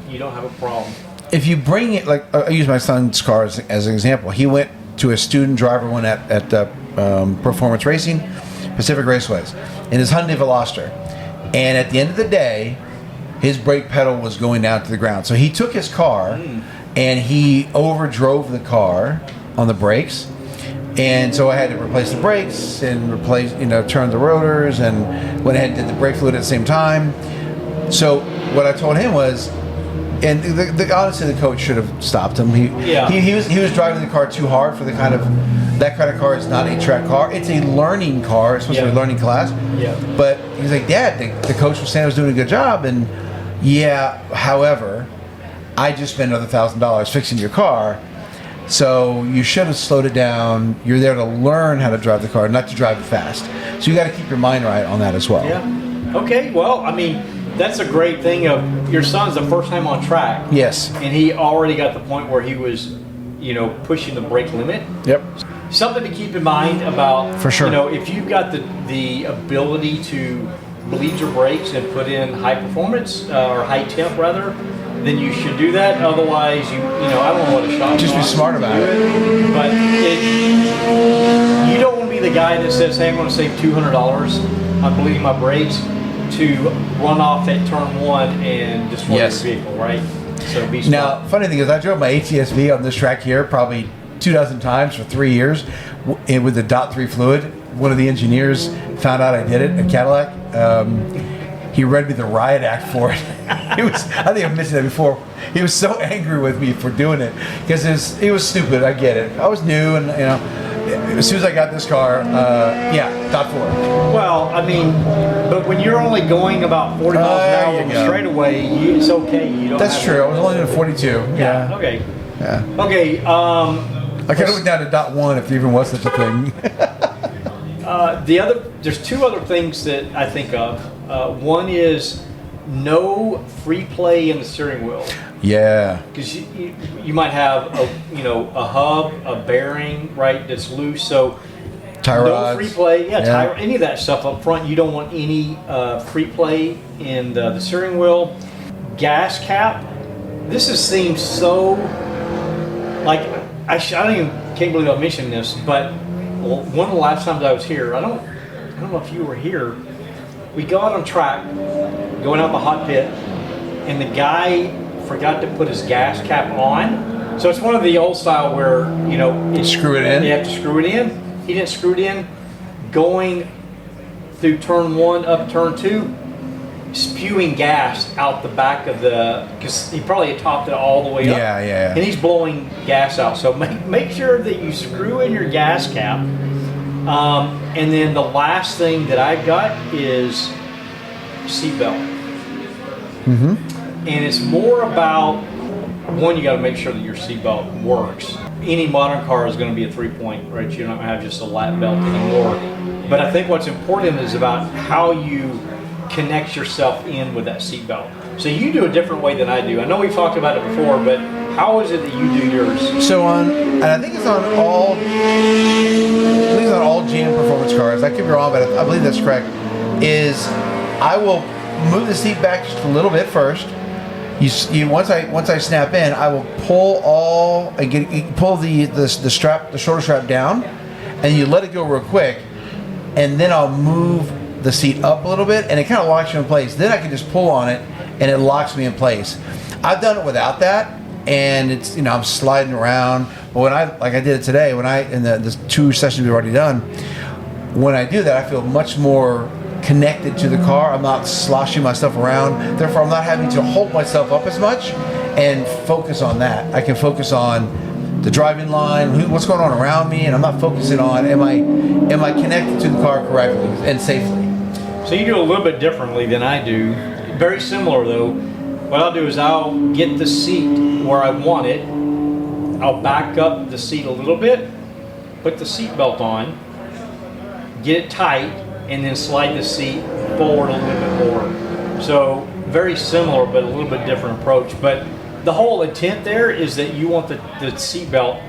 you don't have a problem. If you bring it, like I use my son's car as an example. He went to a student driver one at Performance Racing, Pacific Raceways, in his Hyundai Veloster. And at the end of the day, his brake pedal was going down to the ground. So he took his car and he overdrove the car on the brakes. And so I had to replace the brakes and turn the rotors, and went ahead and did the brake fluid at the same time. So what I told him was, and honestly, the coach should have stopped him. He was driving the car too hard for that kind of car. Is not a track car. It's a learning car. It's supposed to be a learning class. Yeah. But he was like, Dad, the coach was saying I was doing a good job, and however, I just spent another $1,000 fixing your car. So you should have slowed it down. You're there to learn how to drive the car, not to drive it fast. So you got to keep your mind right on that as well. Yeah. Okay, well, I mean, that's a great thing of your son's the first time on track. Yes. And he already got the point where he was, pushing the brake limit. Yep. Something to keep in mind about, For sure. If you've got the ability to bleed your brakes and put in high performance or high temp rather, then you should do that. Otherwise, I don't know what a shop. Just be smart about it. But you don't want to be the guy that says, "Hey, I'm going to save $200 on bleeding my brakes," to run off at turn 1 and destroy your vehicle, right? So be smart. Now, funny thing is, I drove my ATS-V on this track here probably 2 dozen times for 3 years with the .3 fluid. One of the engineers found out I did it at Cadillac. He read me the riot act for it. I think I've mentioned that before. He was so angry with me for doing it because it was stupid. I get it. I was new, and as soon as I got this car, .4. Well, I mean, but when you're only going about 40 miles an hour on the straightaway, it's okay. You don't. That's true. I was only doing 42. Yeah. Okay. Yeah. Okay. I could have went down to .1 if there even was such a thing. There's 2 other things that I think of. One is no free play in the steering wheel. Yeah. Because you might have a hub, a bearing, right, that's loose. So Tie rods. No free play. Any of that stuff up front. You don't want any free play in the steering wheel. Gas cap. This seems so like can't believe I mentioned this, but one of the last times I was here, I don't know if you were here. We go out on track, going out the hot pit, and the guy forgot to put his gas cap on. So it's one of the old style where screw it in. You have to screw it in. He didn't screw it in. Going through turn 1 up turn 2, spewing gas out the back of because he probably had topped it all the way up. Yeah. And he's blowing gas out. So make sure that you screw in your gas cap. And then the last thing that I got is seatbelt. Mm-hmm. And it's more about, one, you got to make sure that your seatbelt works. Any modern car is going to be a 3-point, right? You're not going to have just a lap belt anymore. But I think what's important is about how you connect yourself in with that seatbelt. So you do a different way than I do. I know we've talked about it before, but how is it that you do yours? So and I think it's on all GM performance cars. I could be wrong, but I believe that's correct. Is I will move the seat back just a little bit first. Once I snap in, I will pull the strap, the shoulder strap down, and you let it go real quick, and then I'll move the seat up a little bit, and it kind of locks you in place. Then I can just pull on it, and it locks me in place. I've done it without that, and it's I'm sliding around. But when I did it today, in the 2 sessions we've already done, when I do that, I feel much more connected to the car. I'm not sloshing myself around. Therefore, I'm not having to hold myself up as much and focus on that. I can focus on the driving line, what's going on around me, and I'm not focusing on am I connected to the car correctly and safely. So you do a little bit differently than I do. Very similar though. What I'll do is I'll get the seat where I want it. I'll back up the seat a little bit, put the seat belt on, get it tight, and then slide the seat forward a little bit more. So very similar, but a little bit different approach. But the whole intent there is that you want the seat belt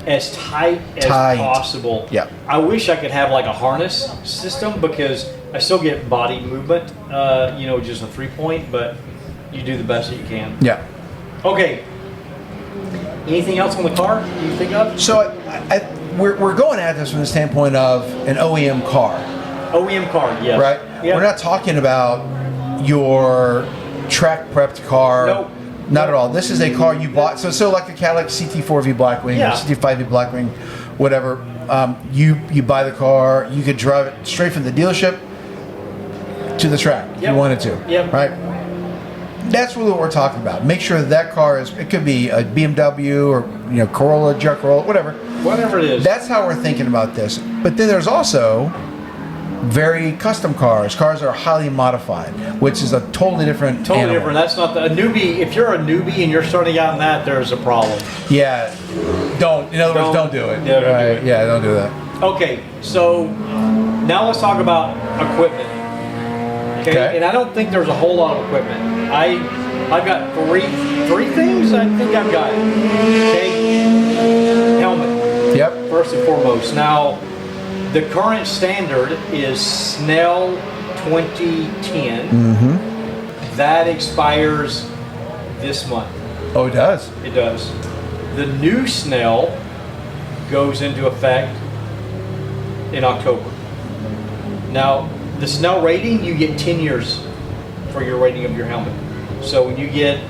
as tight as possible. Yeah. I wish I could have like a harness system because I still get body movement, just a 3-point, but you do the best that you can. Yeah. Okay. Anything else on the car you think of? So we're going at this from the standpoint of an OEM car. OEM car, yes. Right? Yep. We're not talking about your track prepped car. Nope. Not at all. This is a car you bought. So like the Cadillac CT4V Blackwing or CT5V Blackwing, whatever. You buy the car. You could drive it straight from the dealership to the track if you wanted to. Yep. Right? That's really what we're talking about. Make sure that car is. It could be a BMW or Corolla, Jet Corolla, whatever. Whatever it is. That's how we're thinking about this. But then there's also very custom cars that are highly modified, which is a totally different animal. Different. That's not a newbie. If you're a newbie and you're starting out in that, there's a problem. Yeah. Don't. In other words, don't do it. Yeah, don't do it. Yeah, don't do that. Okay, so now let's talk about equipment. Okay? And I don't think there's a whole lot of equipment. I've got three things I think I've got. Okay? Helmet. Yep. First and foremost. Now, the current standard is Snell 2010. Mm-hmm. That expires this month. Oh, it does? It does. The new Snell goes into effect in October. Now, the Snell rating, you get 10 years for your rating of your helmet. So when you get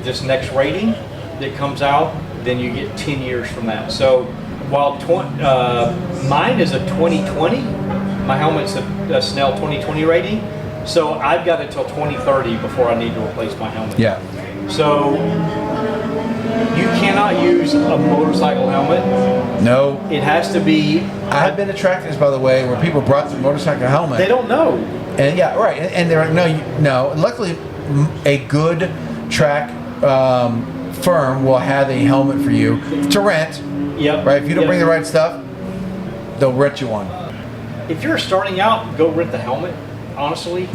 this next rating that comes out, then you get 10 years from that. So while mine is a 2020, my helmet's a Snell 2020 rating, so I've got until 2030 before I need to replace my helmet. Yeah. So you cannot use a motorcycle helmet. No. It has to be. I have been to track days, by the way, where people brought their motorcycle helmet. They don't know. And yeah, right. And they're like, no. Luckily, a good track firm will have a helmet for you to rent. Yep. Right. If you don't bring the right stuff, they'll rent you one. If you're starting out, go rent the helmet. Honestly,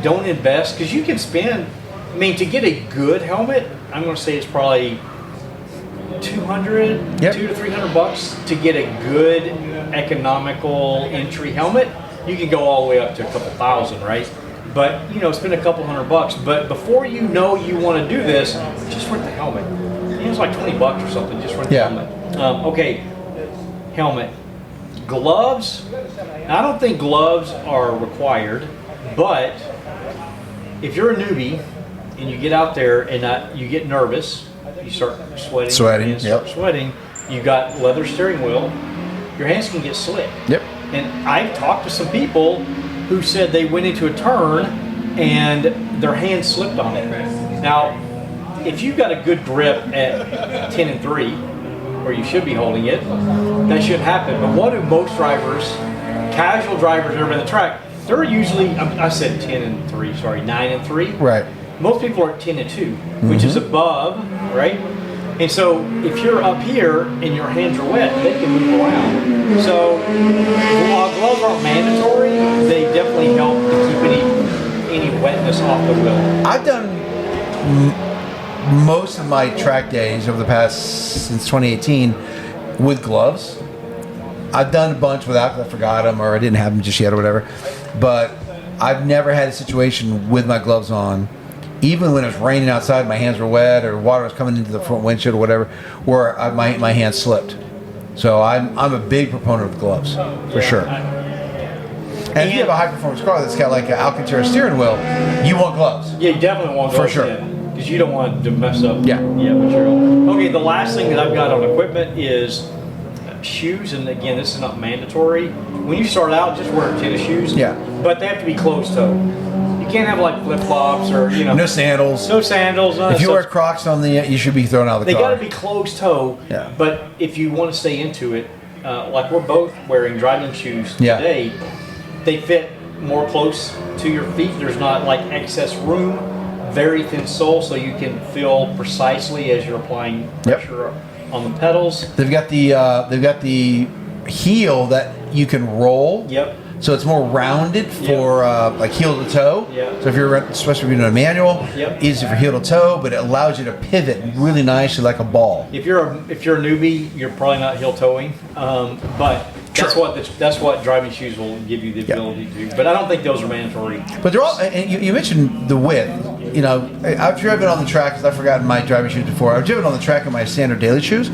don't invest because you can spend. I mean, to get a good helmet, I'm going to say it's probably $200 to $300 to get a good economical entry helmet. You can go all the way up to a couple thousand, right? But spend a couple $100. But before you know you want to do this, just rent the helmet. It's like $20 or something. Just rent the helmet. Okay, helmet, gloves. I don't think gloves are required, but if you're a newbie and you get out there and you get nervous, you start sweating, sweating. You got leather steering wheel. Your hands can get slick. Yep. And I've talked to some people who said they went into a turn and their hands slipped on it. Now, if you've got a good grip at 10 and 3, where you should be holding it, that shouldn't happen. But what do most drivers, casual drivers that are in the track, they're usually, I said 10 and 3, sorry, 9 and 3. Right. Most people are at 10 and 2, which is above, right? And so if you're up here and your hands are wet, they can move around. So while gloves aren't mandatory, they definitely help to keep any wetness off the wheel. I've done most of my track days over the past, since 2018, with gloves. I've done a bunch without, because I forgot them or I didn't have them just yet or whatever. But I've never had a situation with my gloves on, even when it was raining outside, my hands were wet or water was coming into the front windshield or whatever, where my hands slipped. So I'm a big proponent of gloves, for sure. And if you have a high performance car that's got like an Alcantara steering wheel, you want gloves. Yeah, you definitely want gloves. For sure. Because you don't want to mess up material. Okay, the last thing that I've got on equipment is shoes, and again, this is not mandatory. When you start out, just wear tennis shoes. Yeah. But they have to be closed toe. You can't have like flip flops or no sandals. No sandals. If you wear Crocs on you should be thrown out of the car. They got to be closed toe. Yeah. But if you want to stay into it, like we're both wearing driving shoes today, they fit more close to your feet. There's not like excess room. Very thin sole, so you can feel precisely as you're applying pressure on the pedals. They've got the heel that you can roll. Yep. So it's more rounded for like heel to toe. Yep. So if you're especially if you're doing a manual, easy for heel to toe, but it allows you to pivot really nicely like a ball. If you're a newbie, you're probably not heel toeing, but that's what driving shoes will give you the ability to do. But I don't think those are mandatory. But they're all. And you mentioned the width. I've driven on the track because I've forgotten my driving shoes before. I've driven on the track in my standard daily shoes.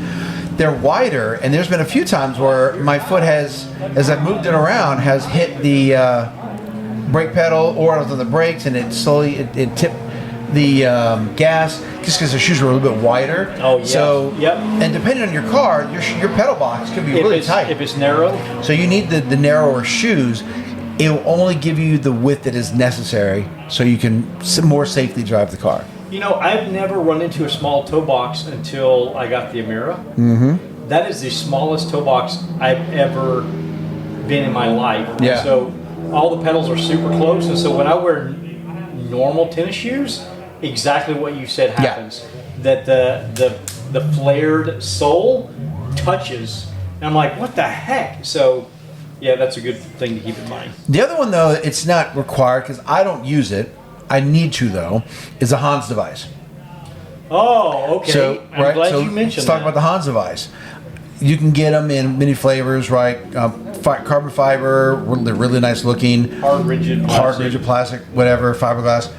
They're wider, and there's been a few times where my foot has, as I've moved it around, has hit the brake pedal, or I was on the brakes, and it slowly it tipped the gas just because the shoes were a little bit wider. Oh yeah. So and depending on your car, your pedal box could be really tight. If it's narrow. So you need the narrower shoes. It will only give you the width that is necessary, so you can more safely drive the car. I've never run into a small toe box until I got the Amira. Mm-hmm. That is the smallest toe box I've ever been in my life. Yeah. So all the pedals are super close, and so when I wear normal tennis shoes, exactly what you said happens. That the flared sole touches, and I'm like, what the heck? So Yeah, that's a good thing to keep in mind. The other one, though, it's not required because I don't use it. I need to, though, is a Hans device. Oh, okay. So, I'm glad you mentioned let's talk that. about the Hans device. You can get them in many flavors, right? Carbon fiber, they're really nice looking. Hard, rigid plastic, whatever, fiberglass.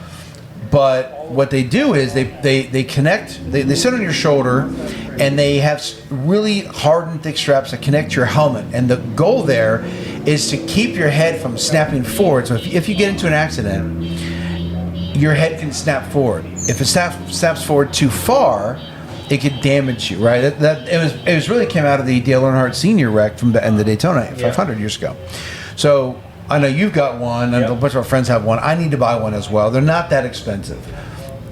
But what they do is they connect, they sit on your shoulder, and they have really hard and thick straps that connect to your helmet. And the goal there is to keep your head from snapping forward. So if you get into an accident, your head can snap forward. If it snaps forward too far, it could damage you, right? It was really came out of the Dale Earnhardt Sr. wreck from the Daytona 500 years ago. So I know you've got one, and a bunch of our friends have one. I need to buy one as well. They're not that expensive,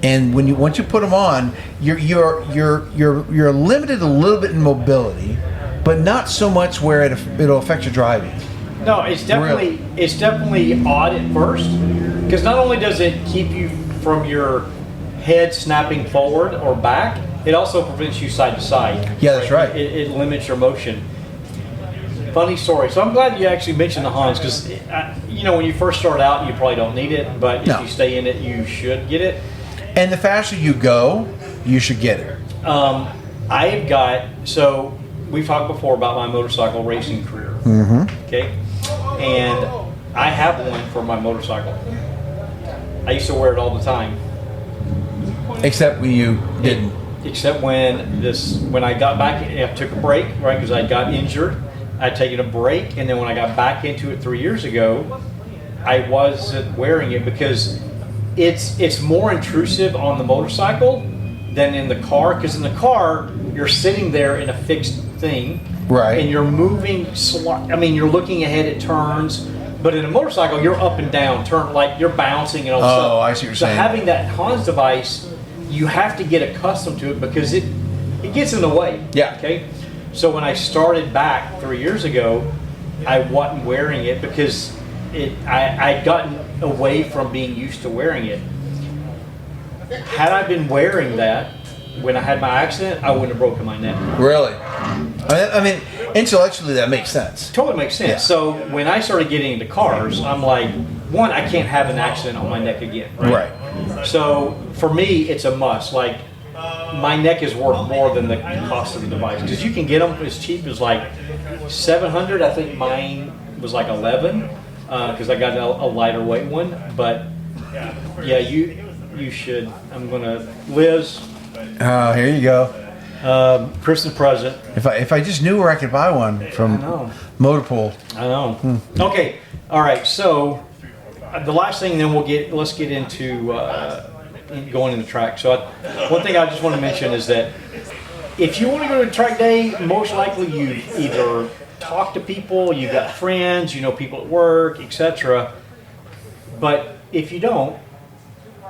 and once you put them on, you're limited a little bit in mobility, but not so much where it'll affect your driving. No, it's definitely odd at first, because not only does it keep you from your head snapping forward or back, it also prevents you side to side. Yeah, that's right. It limits your motion. Funny story. So I'm glad you actually mentioned the Hans, because when you first start out, you probably don't need it, but if you stay in it, you should get it. And the faster you go, you should get it. I've got, so we've talked before about my motorcycle racing career. Mm-hmm. Okay, and I have one for my motorcycle. I used to wear it all the time. Except when you didn't. Except when I got back, I took a break, right, because I got injured. I'd taken a break, and then when I got back into it 3 years ago, I wasn't wearing it because it's more intrusive on the motorcycle than in the car. Because in the car, you're sitting there in a fixed thing, right, and you're moving. You're looking ahead at turns. But in a motorcycle, you're up and down, like you're bouncing and all that stuff. Oh, I see what you're saying. So having that Hans device, you have to get accustomed to it because it gets in the way. Yeah. Okay. So when I started back 3 years ago, I wasn't wearing it because I'd gotten away from being used to wearing it. Had I been wearing that when I had my accident, I wouldn't have broken my neck. Really? I mean, intellectually, that makes sense. Totally makes sense. Yeah. So when I started getting into cars, I'm like, one, I can't have an accident on my neck again. Right. So for me, it's a must. Like, my neck is worth more than the cost of the device because you can get them as cheap as like $700. I think mine was like $11 because I got a lighter weight one. But yeah, you should. I'm gonna Liz. Oh, here you go. Christmas present. If I just knew where I could buy one from Motorpool. I know. Okay. All right. So the last thing, then let's get into going into track. So one thing I just want to mention is that if you want to go to a track day, most likely you either talk to people, you've got friends, you know people at work, etc. But if you don't,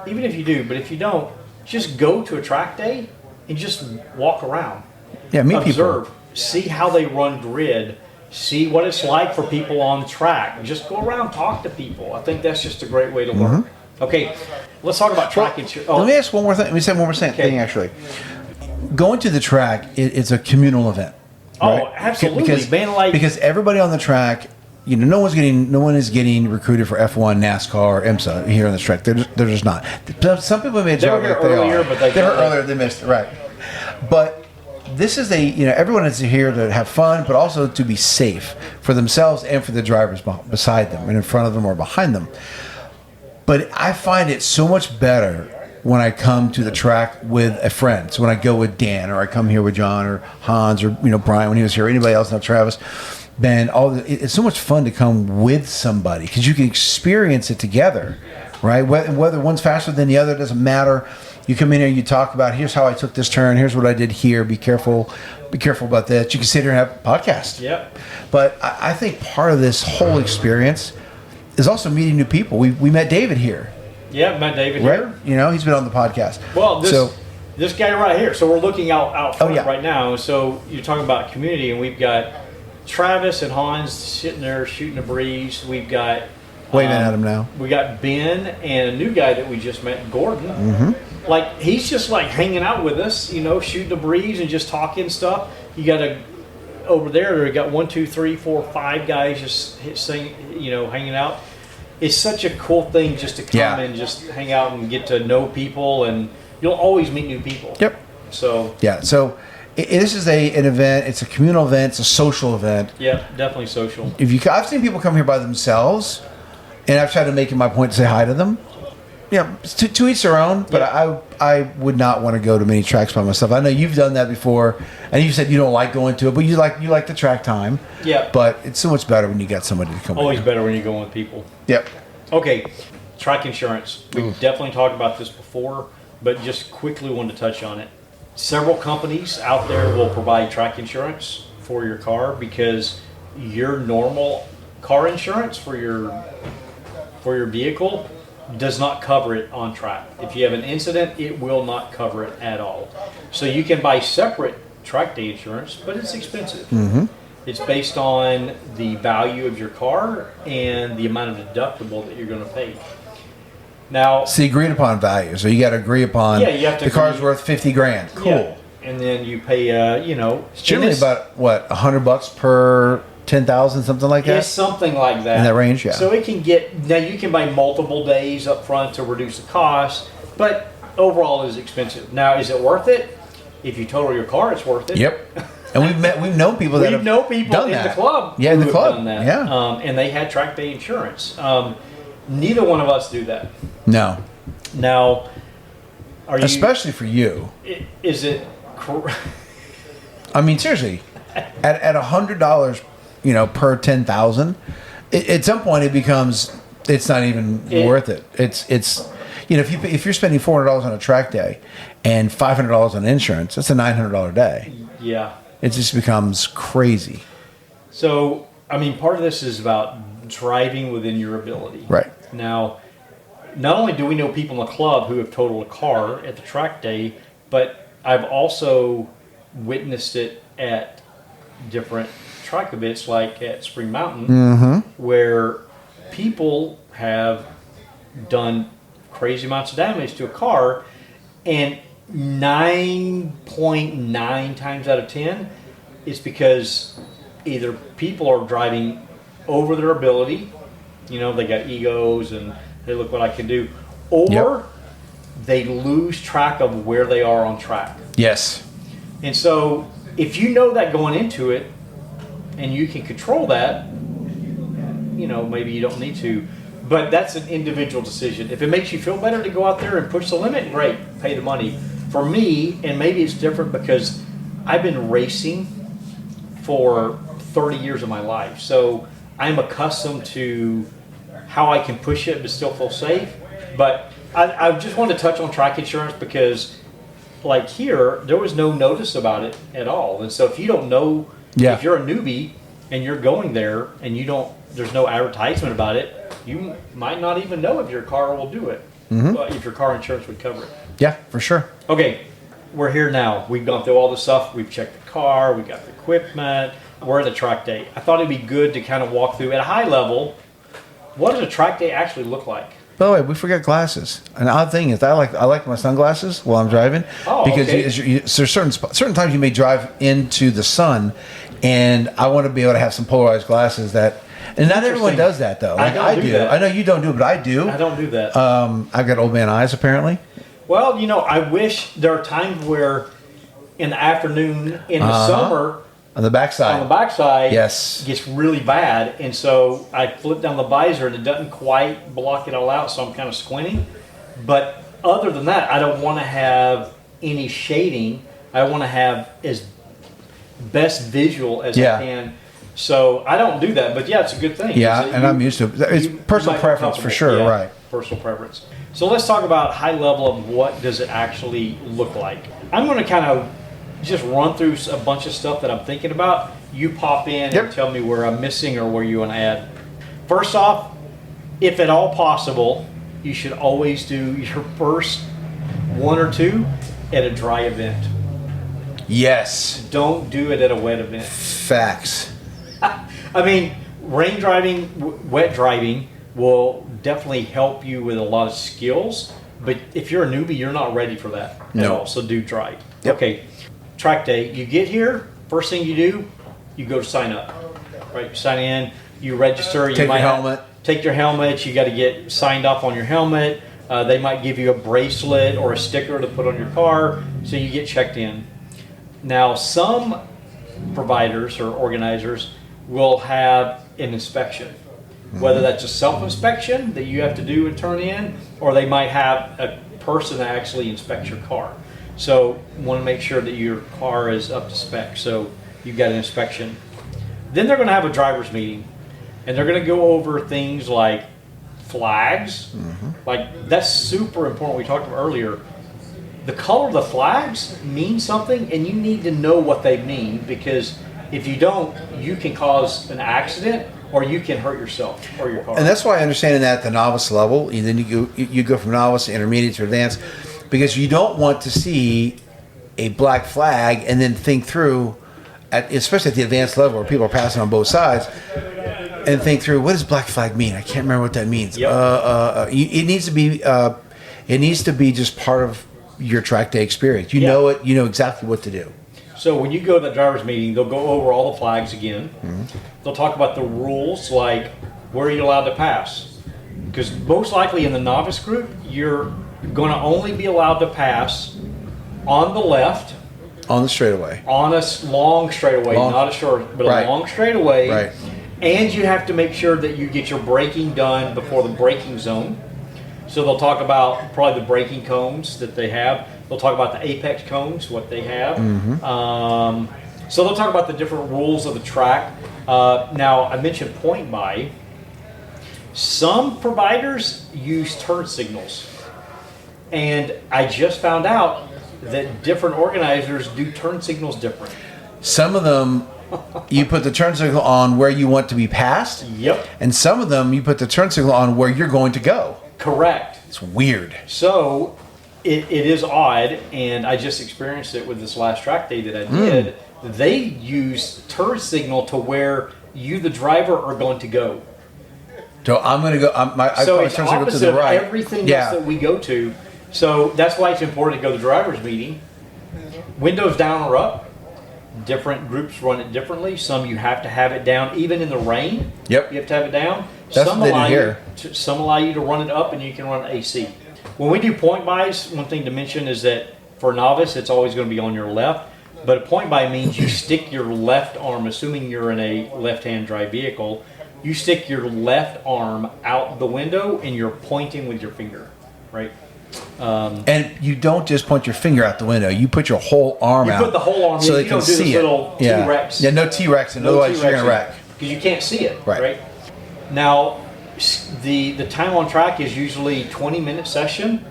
even if you do, but if you don't, just go to a track day and just walk around. Yeah, meet observe, people. See how they run grid, see what it's like for people on the track. Just go around, talk to people. I think that's just a great way to learn. Okay, let's talk about track insurance. Let me ask one more thing. Let me say one more thing, actually. Going to the track, it's a communal event. Right? Oh, absolutely. Because everybody on the track, no one is getting recruited for F1, NASCAR, or IMSA here on the track. They're just not. Some people may they were here earlier, but they were earlier. They missed it, right? But this is everyone is here to have fun, but also to be safe for themselves and for the drivers beside them and in front of them or behind them. But I find it so much better when I come to the track with a friend. So when I go with Dan, or I come here with John, or Hans, or Brian when he was here, or anybody else, not Travis, Ben, it's so much fun to come with somebody because you can experience it together, right? Whether one's faster than the other doesn't matter. You come in here, you talk about, here's how I took this turn, here's what I did here, be careful about that. You can sit here and have a podcast. Yep. But I think part of this whole experience is also meeting new people. We met David here. Yeah, met David right? here. He's been on the podcast. Well, this guy right here. So we're looking out front right now. So you're talking about community, and we've got Travis and Hans sitting there shooting a breeze. We've got waving at him now. We got Ben and a new guy that we just met, Gordon. Mm-hmm. Like he's just like hanging out with us, shooting a breeze and just talking stuff. You got over there, they got 1, 2, 3, 4, 5 guys just hanging out. It's such a cool thing just to come and just hang out and get to know people, and you'll always meet new people. Yep. So this is an event. It's a communal event. It's a social event. Yeah, definitely social. I've seen people come here by themselves, and I've tried to make it my point to say hi to them. Yeah, to each their own. But I would not want to go to many tracks by myself. I know you've done that before, and you said you don't like going to it, but you like the track time. Yeah. But it's so much better when you got somebody to come. Always better when you're going with people. Yep. Okay, track insurance. We've definitely talked about this before, but just quickly wanted to touch on it. Several companies out there will provide track insurance for your car because your normal car insurance for your vehicle does not cover it on track. If you have an incident, it will not cover it at all. So you can buy separate track day insurance, but it's expensive. Mm-hmm. It's based on the value of your car and the amount of deductible that you're going to pay. Now, it's the agreed upon value, so you got to agree upon. Yeah, you have to. The car's worth $50,000. Cool. Yeah. And then you pay, It's generally about what, $100 per 10,000, something like that. It's something like that. In that range, yeah. So it can now you can buy multiple days up front to reduce the cost, but overall it is expensive. Now, is it worth it? If you total your car, it's worth it. Yep. And we've known people that have done in that. the club. Yeah, in the club. Done that. Yeah. And they had track day insurance. Neither one of us do that. No. Now, especially for you? Is it? I mean, seriously, at $100, per 10,000, at some point it becomes it's not even worth it. It's if you're spending $400 on a track day and $500 on insurance, that's a $900 day. Yeah. It just becomes crazy. So, I mean, part of this is about driving within your ability. Right. Now, not only do we know people in the club who have totaled a car at the track day, but I've also witnessed it at different track events like at Spring Mountain, where people have done crazy amounts of damage to a car, and 9.9 times out of 10 is because either people are driving over their ability, they got egos and hey, look what I can do, or they lose track of where they are on track. Yes. And so if you know that going into it and you can control that, maybe you don't need to. But that's an individual decision. If it makes you feel better to go out there and push the limit, great, pay the money. For me, and maybe it's different because I've been racing for 30 years of my life. So I'm accustomed to how I can push it but still feel safe. But I just want to touch on track insurance because like here, there was no notice about it at all. And so if you don't know, if you're a newbie and you're going there and there's no advertisement about it, you might not even know if your car will do it, if your car insurance would cover it. Yeah, for sure. Okay, we're here now. We've gone through all the stuff. We've checked the car. We got the equipment. We're at the track day. I thought it'd be good to kind of walk through at a high level. What does a track day actually look like? By the way, we forgot glasses. An odd thing is I like my sunglasses while I'm driving because there's certain times you may drive into the sun, and I want to be able to have some polarized glasses that. And not everyone does that though. Like I do. I know you don't do it, but I do. I don't do that. I've got old man eyes apparently. Well, I wish there are times where in the afternoon in the summer on the backside, yes, gets really bad, and so I flip down the visor and it doesn't quite block it all out, so I'm kind of squinting. But other than that, I don't want to have any shading. I want to have as best visual as I can. So I don't do that, but it's a good thing. Yeah, and I'm used to it. It's personal preference for sure, right? Personal preference. So let's talk about high level of what does it actually look like. I'm going to kind of just run through a bunch of stuff that I'm thinking about. You pop in and tell me where I'm missing or where you want to add. First off, if at all possible, you should always do your first one or two at a dry event. Yes. Don't do it at a wet event. Facts. I mean, rain driving, wet driving will definitely help you with a lot of skills, but if you're a newbie, you're not ready for that at all, so do dry. Yep. Okay, track day, you get here, first thing you do, you go to sign up, right? You sign in, you register. You Take might your helmet. Take your helmet. You got to get signed off on your helmet. They might give you a bracelet or a sticker to put on your car, so you get checked in. Now, some providers or organizers will have an inspection, whether that's a self-inspection that you have to do and turn in, or they might have a person that actually inspects your car. So you want to make sure that your car is up to spec, so you've got an inspection. Then they're going to have a driver's meeting, and they're going to go over things like flags. Like, that's super important. We talked about earlier. The color of the flags mean something, and you need to know what they mean, because if you don't, you can cause an accident or you can hurt yourself or your car. And that's why I understand that at the novice level, and then you go from novice to intermediate to advanced, because you don't want to see a black flag and then think through, especially at the advanced level where people are passing on both sides, and think through, what does black flag mean? I can't remember what that means. Yep. It needs to be just part of your track day experience. You know it. You know exactly what to do. So when you go to the driver's meeting, they'll go over all the flags again. They'll talk about the rules, like where are you allowed to pass? Because most likely in the novice group, you're going to only be allowed to pass on the left, on the straightaway, on a long straightaway, not a short, but a long straightaway. Right. And you have to make sure that you get your braking done before the braking zone. So they'll talk about probably the braking cones that they have. They'll talk about the apex cones, what they have. So they'll talk about the different rules of the track. Now, I mentioned point by. Some providers use turn signals. And I just found out that different organizers do turn signals different. Some of them, you put the turn signal on where you want to be passed. Yep. And some of them, you put the turn signal on where you're going to go. Correct. It's weird. So it is odd, and I just experienced it with this last track day that I did. They use turn signal to where you, the driver, are going to go. So I'm going to go. I So put it's turn signal to opposite the of right. everything else that we go to. So that's why it's important to go to the driver's meeting. Windows down or up. Different groups run it differently. Some you have to have it down, even in the rain. Yep. You have to have it down. That's Some what they allow did here. Some allow you to run it up, and you can run AC. When we do point bys, one thing to mention is that for a novice, it's always going to be on your left. But a point by means you stick your left arm, assuming you're in a left-hand drive vehicle, you stick your left arm out the window and you're pointing with your finger, right? And you don't just point your finger out the window. You put your whole arm out. You put the whole arm in. So they You can don't do see this it. little T-Rex. Yeah, no T-Rex, and otherwise you're going to wreck. Because you can't see it, Right. right? Now, the time on track is usually 20-minute session,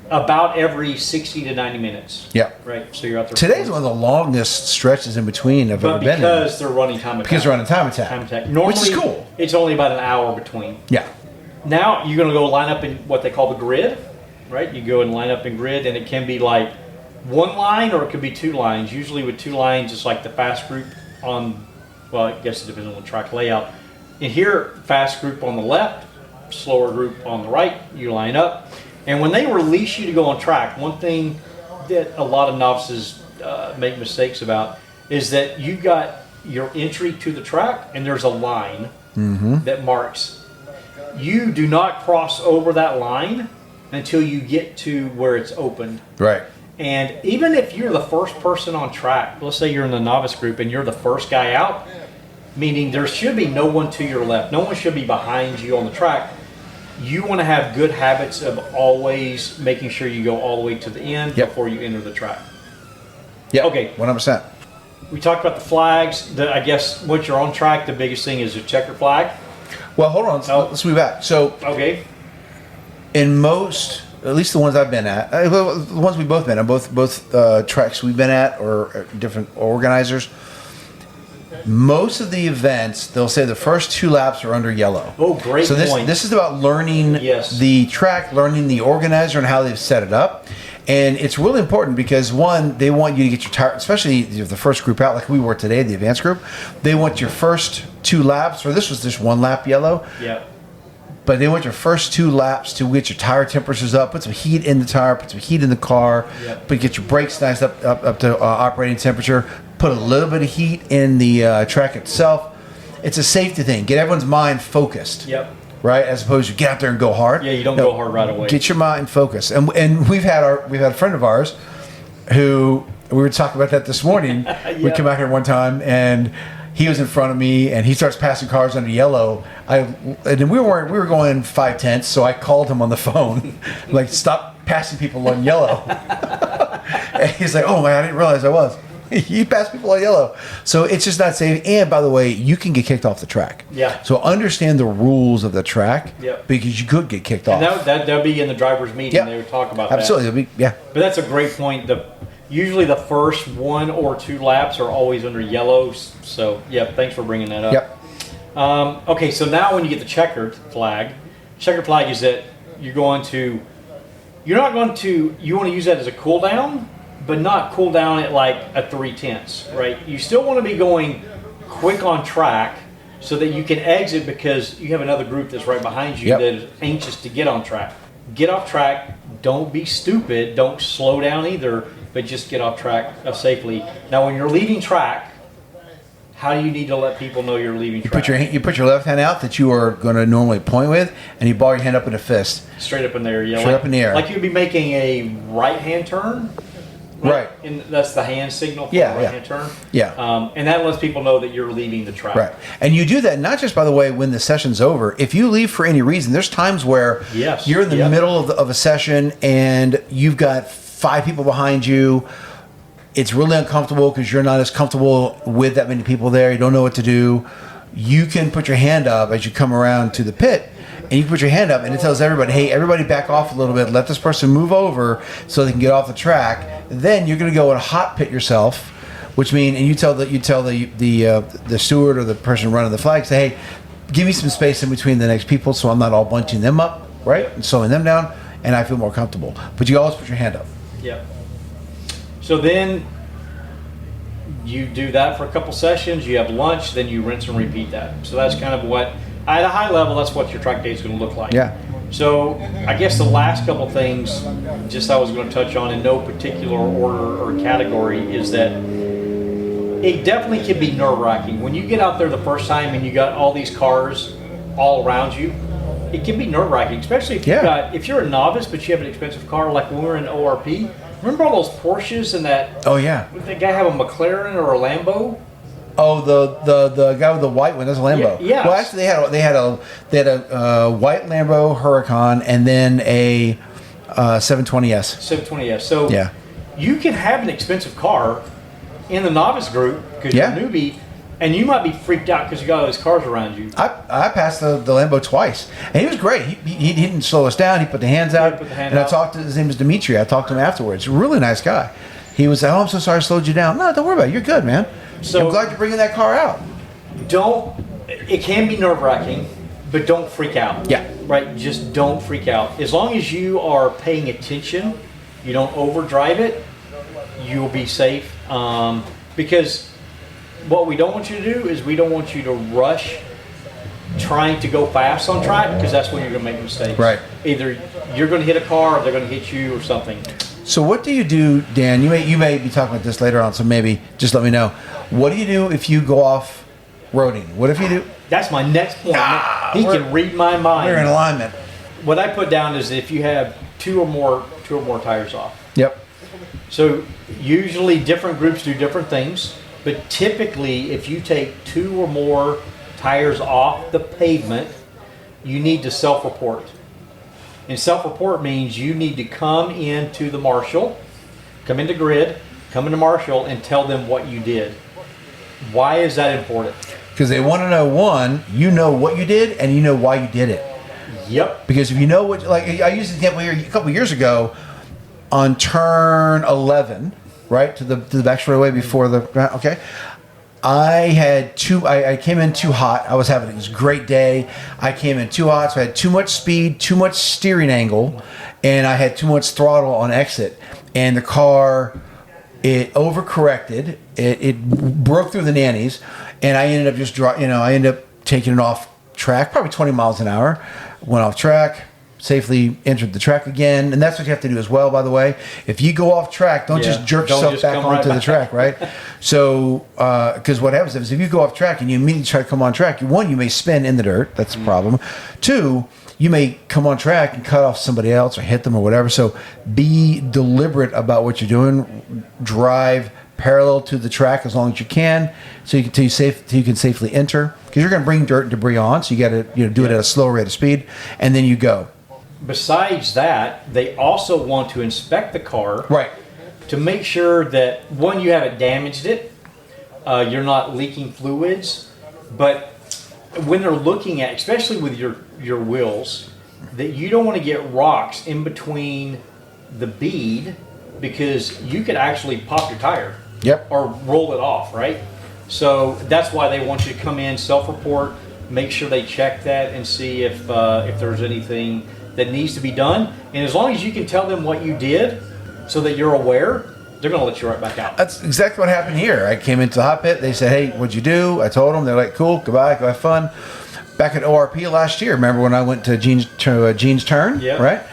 about every 60 to 90 minutes. Yeah. Right, so you're out there. Today's one of the longest stretches in between I've ever But been in. because they're running time attack. Because they're running time attack. Time attack. Normally, which is cool. It's only about an hour between. Yeah. Now you're going to go line up in what they call the grid, right? You go and line up in grid, and it can be like one line or it could be two lines. Usually with two lines, it's like the fast group on, well, I guess it depends on the track layout. And here, fast group on the left, slower group on the right, you line up. And when they release you to go on track, one thing that a lot of novices make mistakes about is that you got your entry to the track and there's a line that marks. You do not cross over that line until you get to where it's open. Right. And even if you're the first person on track, let's say you're in the novice group and you're the first guy out, meaning there should be no one to your left, no one should be behind you on the track. You want to have good habits of always making sure you go all the way to the end before you enter the track. Yeah. Okay. 100%. We talked about the flags. I guess once you're on track, the biggest thing is a checker flag. Well, hold on. Let's move back. So, Okay. in most, at least the ones I've been at, the ones we've both been at, both tracks we've been at, or different organizers, most of the events, they'll say the first 2 laps are under yellow. Oh, great so point. This is about learning the track, learning the organizer and how they've set it up. And it's really important because, one, they want you to get your tire, especially if you're the first group out like we were today, the advanced group. They want your first 2 laps, or this was just 1 lap yellow. Yeah. But they want your first 2 laps to get your tire temperatures up, put some heat in the tire, put some heat in the car, but get your brakes nice up to operating temperature. put a little bit of heat in the track itself. It's a safety thing. Get everyone's mind focused. Yep. Right, as opposed to get out there and go hard. Yeah, you don't go hard right away. Get your mind focused. And we've had a friend of ours who we were talking about that this morning. Yep. We came out here one time and he was in front of me and he starts passing cars under yellow. And then we were going 5/10, so I called him on the phone, like, stop passing people on yellow. And he's like, oh man, I didn't realize I was. You pass people on yellow. So it's just not safe. And by the way, you can get kicked off the track. Yeah. So understand the rules of the track. Yep. Because you could get kicked off. And that'll be in the driver's meeting. Yep. They would talk about Absolutely. that. Yeah. But that's a great point. Usually the first 1 or 2 laps are always under yellows. So, yeah, thanks for bringing that up. Yep. Okay, so now when you get the checkered flag is that you want to use that as a cool down, but not cool down at like a 3/10, right? You still want to be going quick on track so that you can exit because you have another group that's right behind you Yep. that is anxious to get on track. Get off track. Don't be stupid. Don't slow down either, but just get off track safely. Now, when you're leaving track, how do you need to let people know you're leaving track? You put your left hand out that you are going to normally point with, and you ball your hand up in a fist. Straight up in the air. Yeah, Straight up in the air. Like you'd be making a right-hand turn. Right. And that's the hand signal for Yeah, the right-hand turn. Yeah. And that lets people know that you're leaving the track. Right. And you do that not just, by the way, when the session's over. If you leave for any reason, there's times where Yes. you're in the Yep. middle of a session and you've got 5 people behind you. It's really uncomfortable because you're not as comfortable with that many people there. You don't know what to do. You can put your hand up as you come around to the pit, and you can put your hand up, and it tells everybody, hey, everybody back off a little bit. Let this person move over so they can get off the track. Then you're going to go and hot pit yourself, which means, and you tell the steward or the person running the flag, say, hey, give me some space in between the next people so I'm not all bunching them up, right, and slowing them down, and I feel more comfortable. But you always put your hand up. Yep. So then you do that for a couple sessions, you have lunch, then you rinse and repeat that. So that's kind of what, at a high level, that's what your track day is going to look like. Yeah. So I guess the last couple things, just I was going to touch on in no particular order or category, is that it definitely can be nerve-wracking. When you get out there the first time and you got all these cars all around you, it can be nerve-wracking, especially if you're a novice but you have an expensive car, like when we were in ORP. Remember all those Porsches and that? Oh, yeah. Did that guy have a McLaren or a Lambo? Oh, the guy with the white one. That's a Lambo. Yeah. Well, actually, they had a white Lambo Huracan and then a 720S. 720S. So Yeah. you can have an expensive car in the novice group because you're a newbie, and you might be freaked out because you got all these cars around you. I passed the Lambo twice, and he was great. He didn't slow us down. He put the hands out. put the hand and out. I talked to his name is Dimitri. I talked to him afterwards. Really nice guy. He was like, "Oh, I'm so sorry I slowed you down." No, don't worry about it. You're good, man. So- I'm glad you're bringing that car out. It can be nerve-wracking, but don't freak out. Yeah. Right? Just don't freak out. As long as you are paying attention, you don't overdrive it, you'll be safe. Because what we don't want you to do is we don't want you to rush trying to go fast on track, because that's when you're going to make mistakes. Right. Either you're going to hit a car or they're going to hit you or something. So what do you do, Dan? You may be talking about this later on, so maybe just let me know. What do you do if you go off roading? What if you do? That's my next point. He can read my mind. We're in alignment. What I put down is if you have two or more tires off. Yep. So usually different groups do different things, but typically if you take 2 or more tires off the pavement, you need to self-report. And self-report means you need to come into the marshal, come into grid, come into marshal, and tell them what you did. Why is that important? Because they want to know, one, you know what you did, and you know why you did it. Yep. Because if you know what, like I used an example here a couple years ago, on turn 11, right to the back straightaway before the okay. I came in too hot. I was having this great day. I came in too hot, so I had too much speed, too much steering angle, and I had too much throttle on exit. And the car, it overcorrected. It broke through the nannies, and I ended up taking it off track, probably 20 miles an hour. Went off track, safely entered the track again. And that's what you have to do as well, by the way. If you go off track, don't just jerk yourself back onto the track, right? So, because what happens is if you go off track and you immediately try to come on track, one, you may spin in the dirt. That's a problem. Two, you may come on track and cut off somebody else or hit them or whatever. So be deliberate about what you're doing. Drive parallel to the track as long as you can, so you can safely enter, because you're going to bring dirt and debris on. So you got to do it at a slow rate of speed, and then you go. Besides that, they also want to inspect the car, right, to make sure that one, you haven't damaged it, you're not leaking fluids, but when they're looking at, especially with your wheels, that you don't want to get rocks in between the bead, because you could actually pop your tire. Yep. Or roll it off, right? So that's why they want you to come in, self-report, make sure they check that and see if there's anything that needs to be done. And as long as you can tell them what you did so that you're aware, they're going to let you right back out. That's exactly what happened here. I came into the hot pit. They said, hey, what'd you do? I told them. They're like, cool, goodbye, go have fun. Back at ORP last year, remember when I went to Gene's turn? Yeah. Right?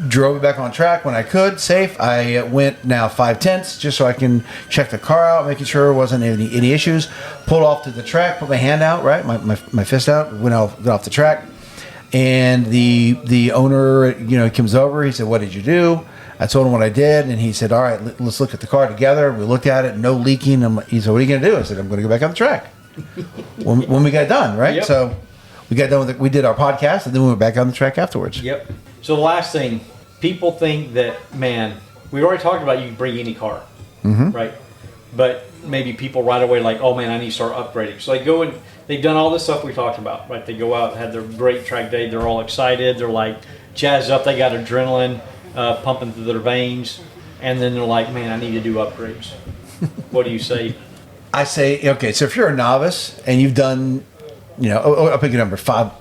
Drove it back on track when I could, safe. I went now 5/10 just so I can check the car out, making sure there wasn't any issues. Pulled off to the track, put my hand out, right, my fist out, went off the track, and the owner, comes over. He said, "What did you do?" I told him what I did, and he said, "All right, let's look at the car together." We looked at it, no leaking. He said, "What are you going to do?" I said, "I'm going to go back on the track." when we got done, right? Yep. So we got done with it. We did our podcast, and then we went back on the track afterwards. Yep. So the last thing, people think that, man, we already talked about you can bring any car, right? But maybe people right away like, oh man, I need to start upgrading. So they go and they've done all this stuff we talked about, right? They go out, had their great track day, they're all excited, they're like jazzed up, they got adrenaline pumping through their veins, and then they're like, man, I need to do upgrades. What do you say? I say, okay, so if you're a novice and you've done, I'll pick a number, five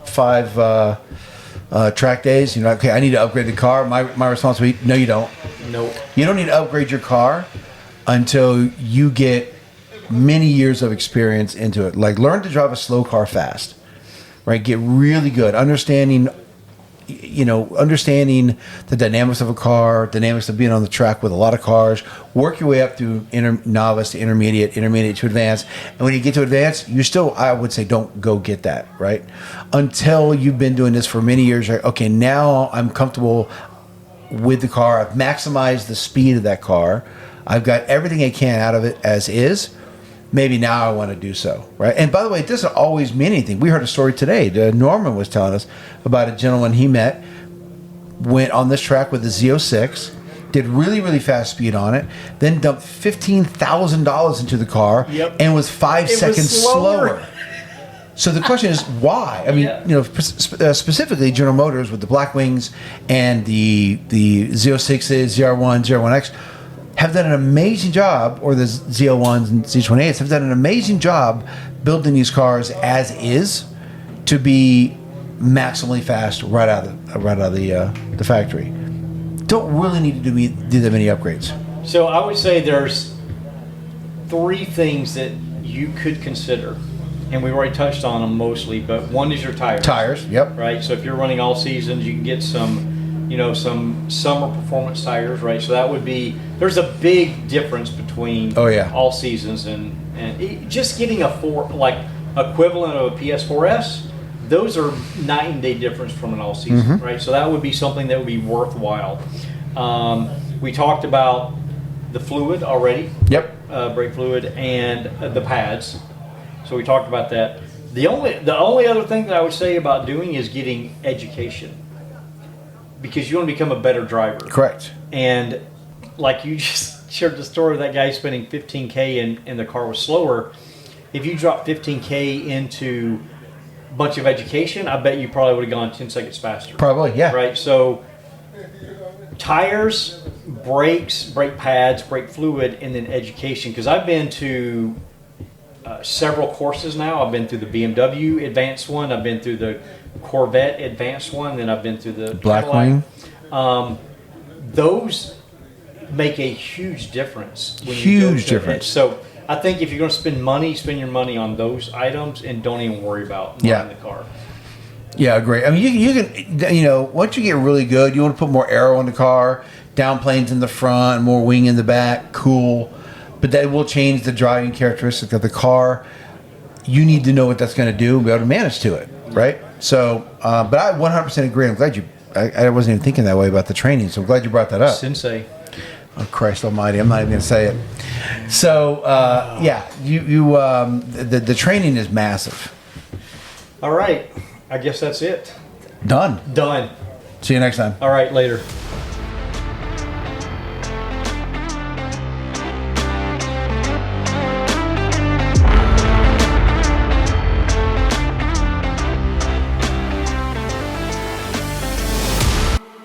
track days, okay, I need to upgrade the car. My response would be, no, you don't. Nope. You don't need to upgrade your car until you get many years of experience into it. Like, learn to drive a slow car fast, right? Get really good, understanding the dynamics of a car, dynamics of being on the track with a lot of cars. Work your way up through novice to intermediate to advanced. And when you get to advanced, you still, I would say, don't go get that, right? Until you've been doing this for many years, right? Okay, now I'm comfortable with the car. I've maximized the speed of that car. I've got everything I can out of it as is. Maybe now I want to do so, right? And by the way, it doesn't always mean anything. We heard a story today. Norman was telling us about a gentleman he met, went on this track with a Z06, did really, really fast speed on it, then dumped $15,000 into the car, and was 5 seconds slower. So the question is, why? I mean, specifically General Motors with the Black Wings and the Z06s, ZR1, ZR1X, have done an amazing job, or the Z01s and Z28s have done an amazing job building these cars as is to be maximally fast right out of the factory. Don't really need to do that many upgrades. So I would say there's 3 things that you could consider, and we've already touched on them mostly, but one is your tires. Tires, yep. Right, so if you're running all seasons, you can get some summer performance tires, right? So that would be, there's a big difference between all seasons and just getting equivalent of a PS4S. Those are night and day difference from an all season, right? So that would be something that would be worthwhile. We talked about the fluid already. Yep. Brake fluid and the pads. So we talked about that. The only other thing that I would say about doing is getting education, because you want to become a better driver. Correct. And like you just shared the story of that guy spending $15K and the car was slower. If you drop $15K into a bunch of education, I bet you probably would have gone 10 seconds faster. Probably, yeah. Right? So tires, brakes, brake pads, brake fluid, and then education. Because I've been to several courses now. I've been through the BMW advanced one. I've been through the Corvette advanced one. Then I've been through the Blackwing. Those make a huge difference. Huge difference. So I think if you're going to spend your money on those items, and don't even worry about buying the car. Yeah, great. I mean, you can, once you get really good, you want to put more aero in the car, downplanes in the front, more wing in the back, cool. But that will change the driving characteristic of the car. You need to know what that's going to do and be able to manage to it, right? So, but I 100% agree. I'm glad I wasn't even thinking that way about the training, so I'm glad you brought that up. Sensei. Oh, Christ almighty, I'm not even going to say it. So, yeah, the training is massive. All right. I guess that's it. Done. Done. See you next time. All right, later.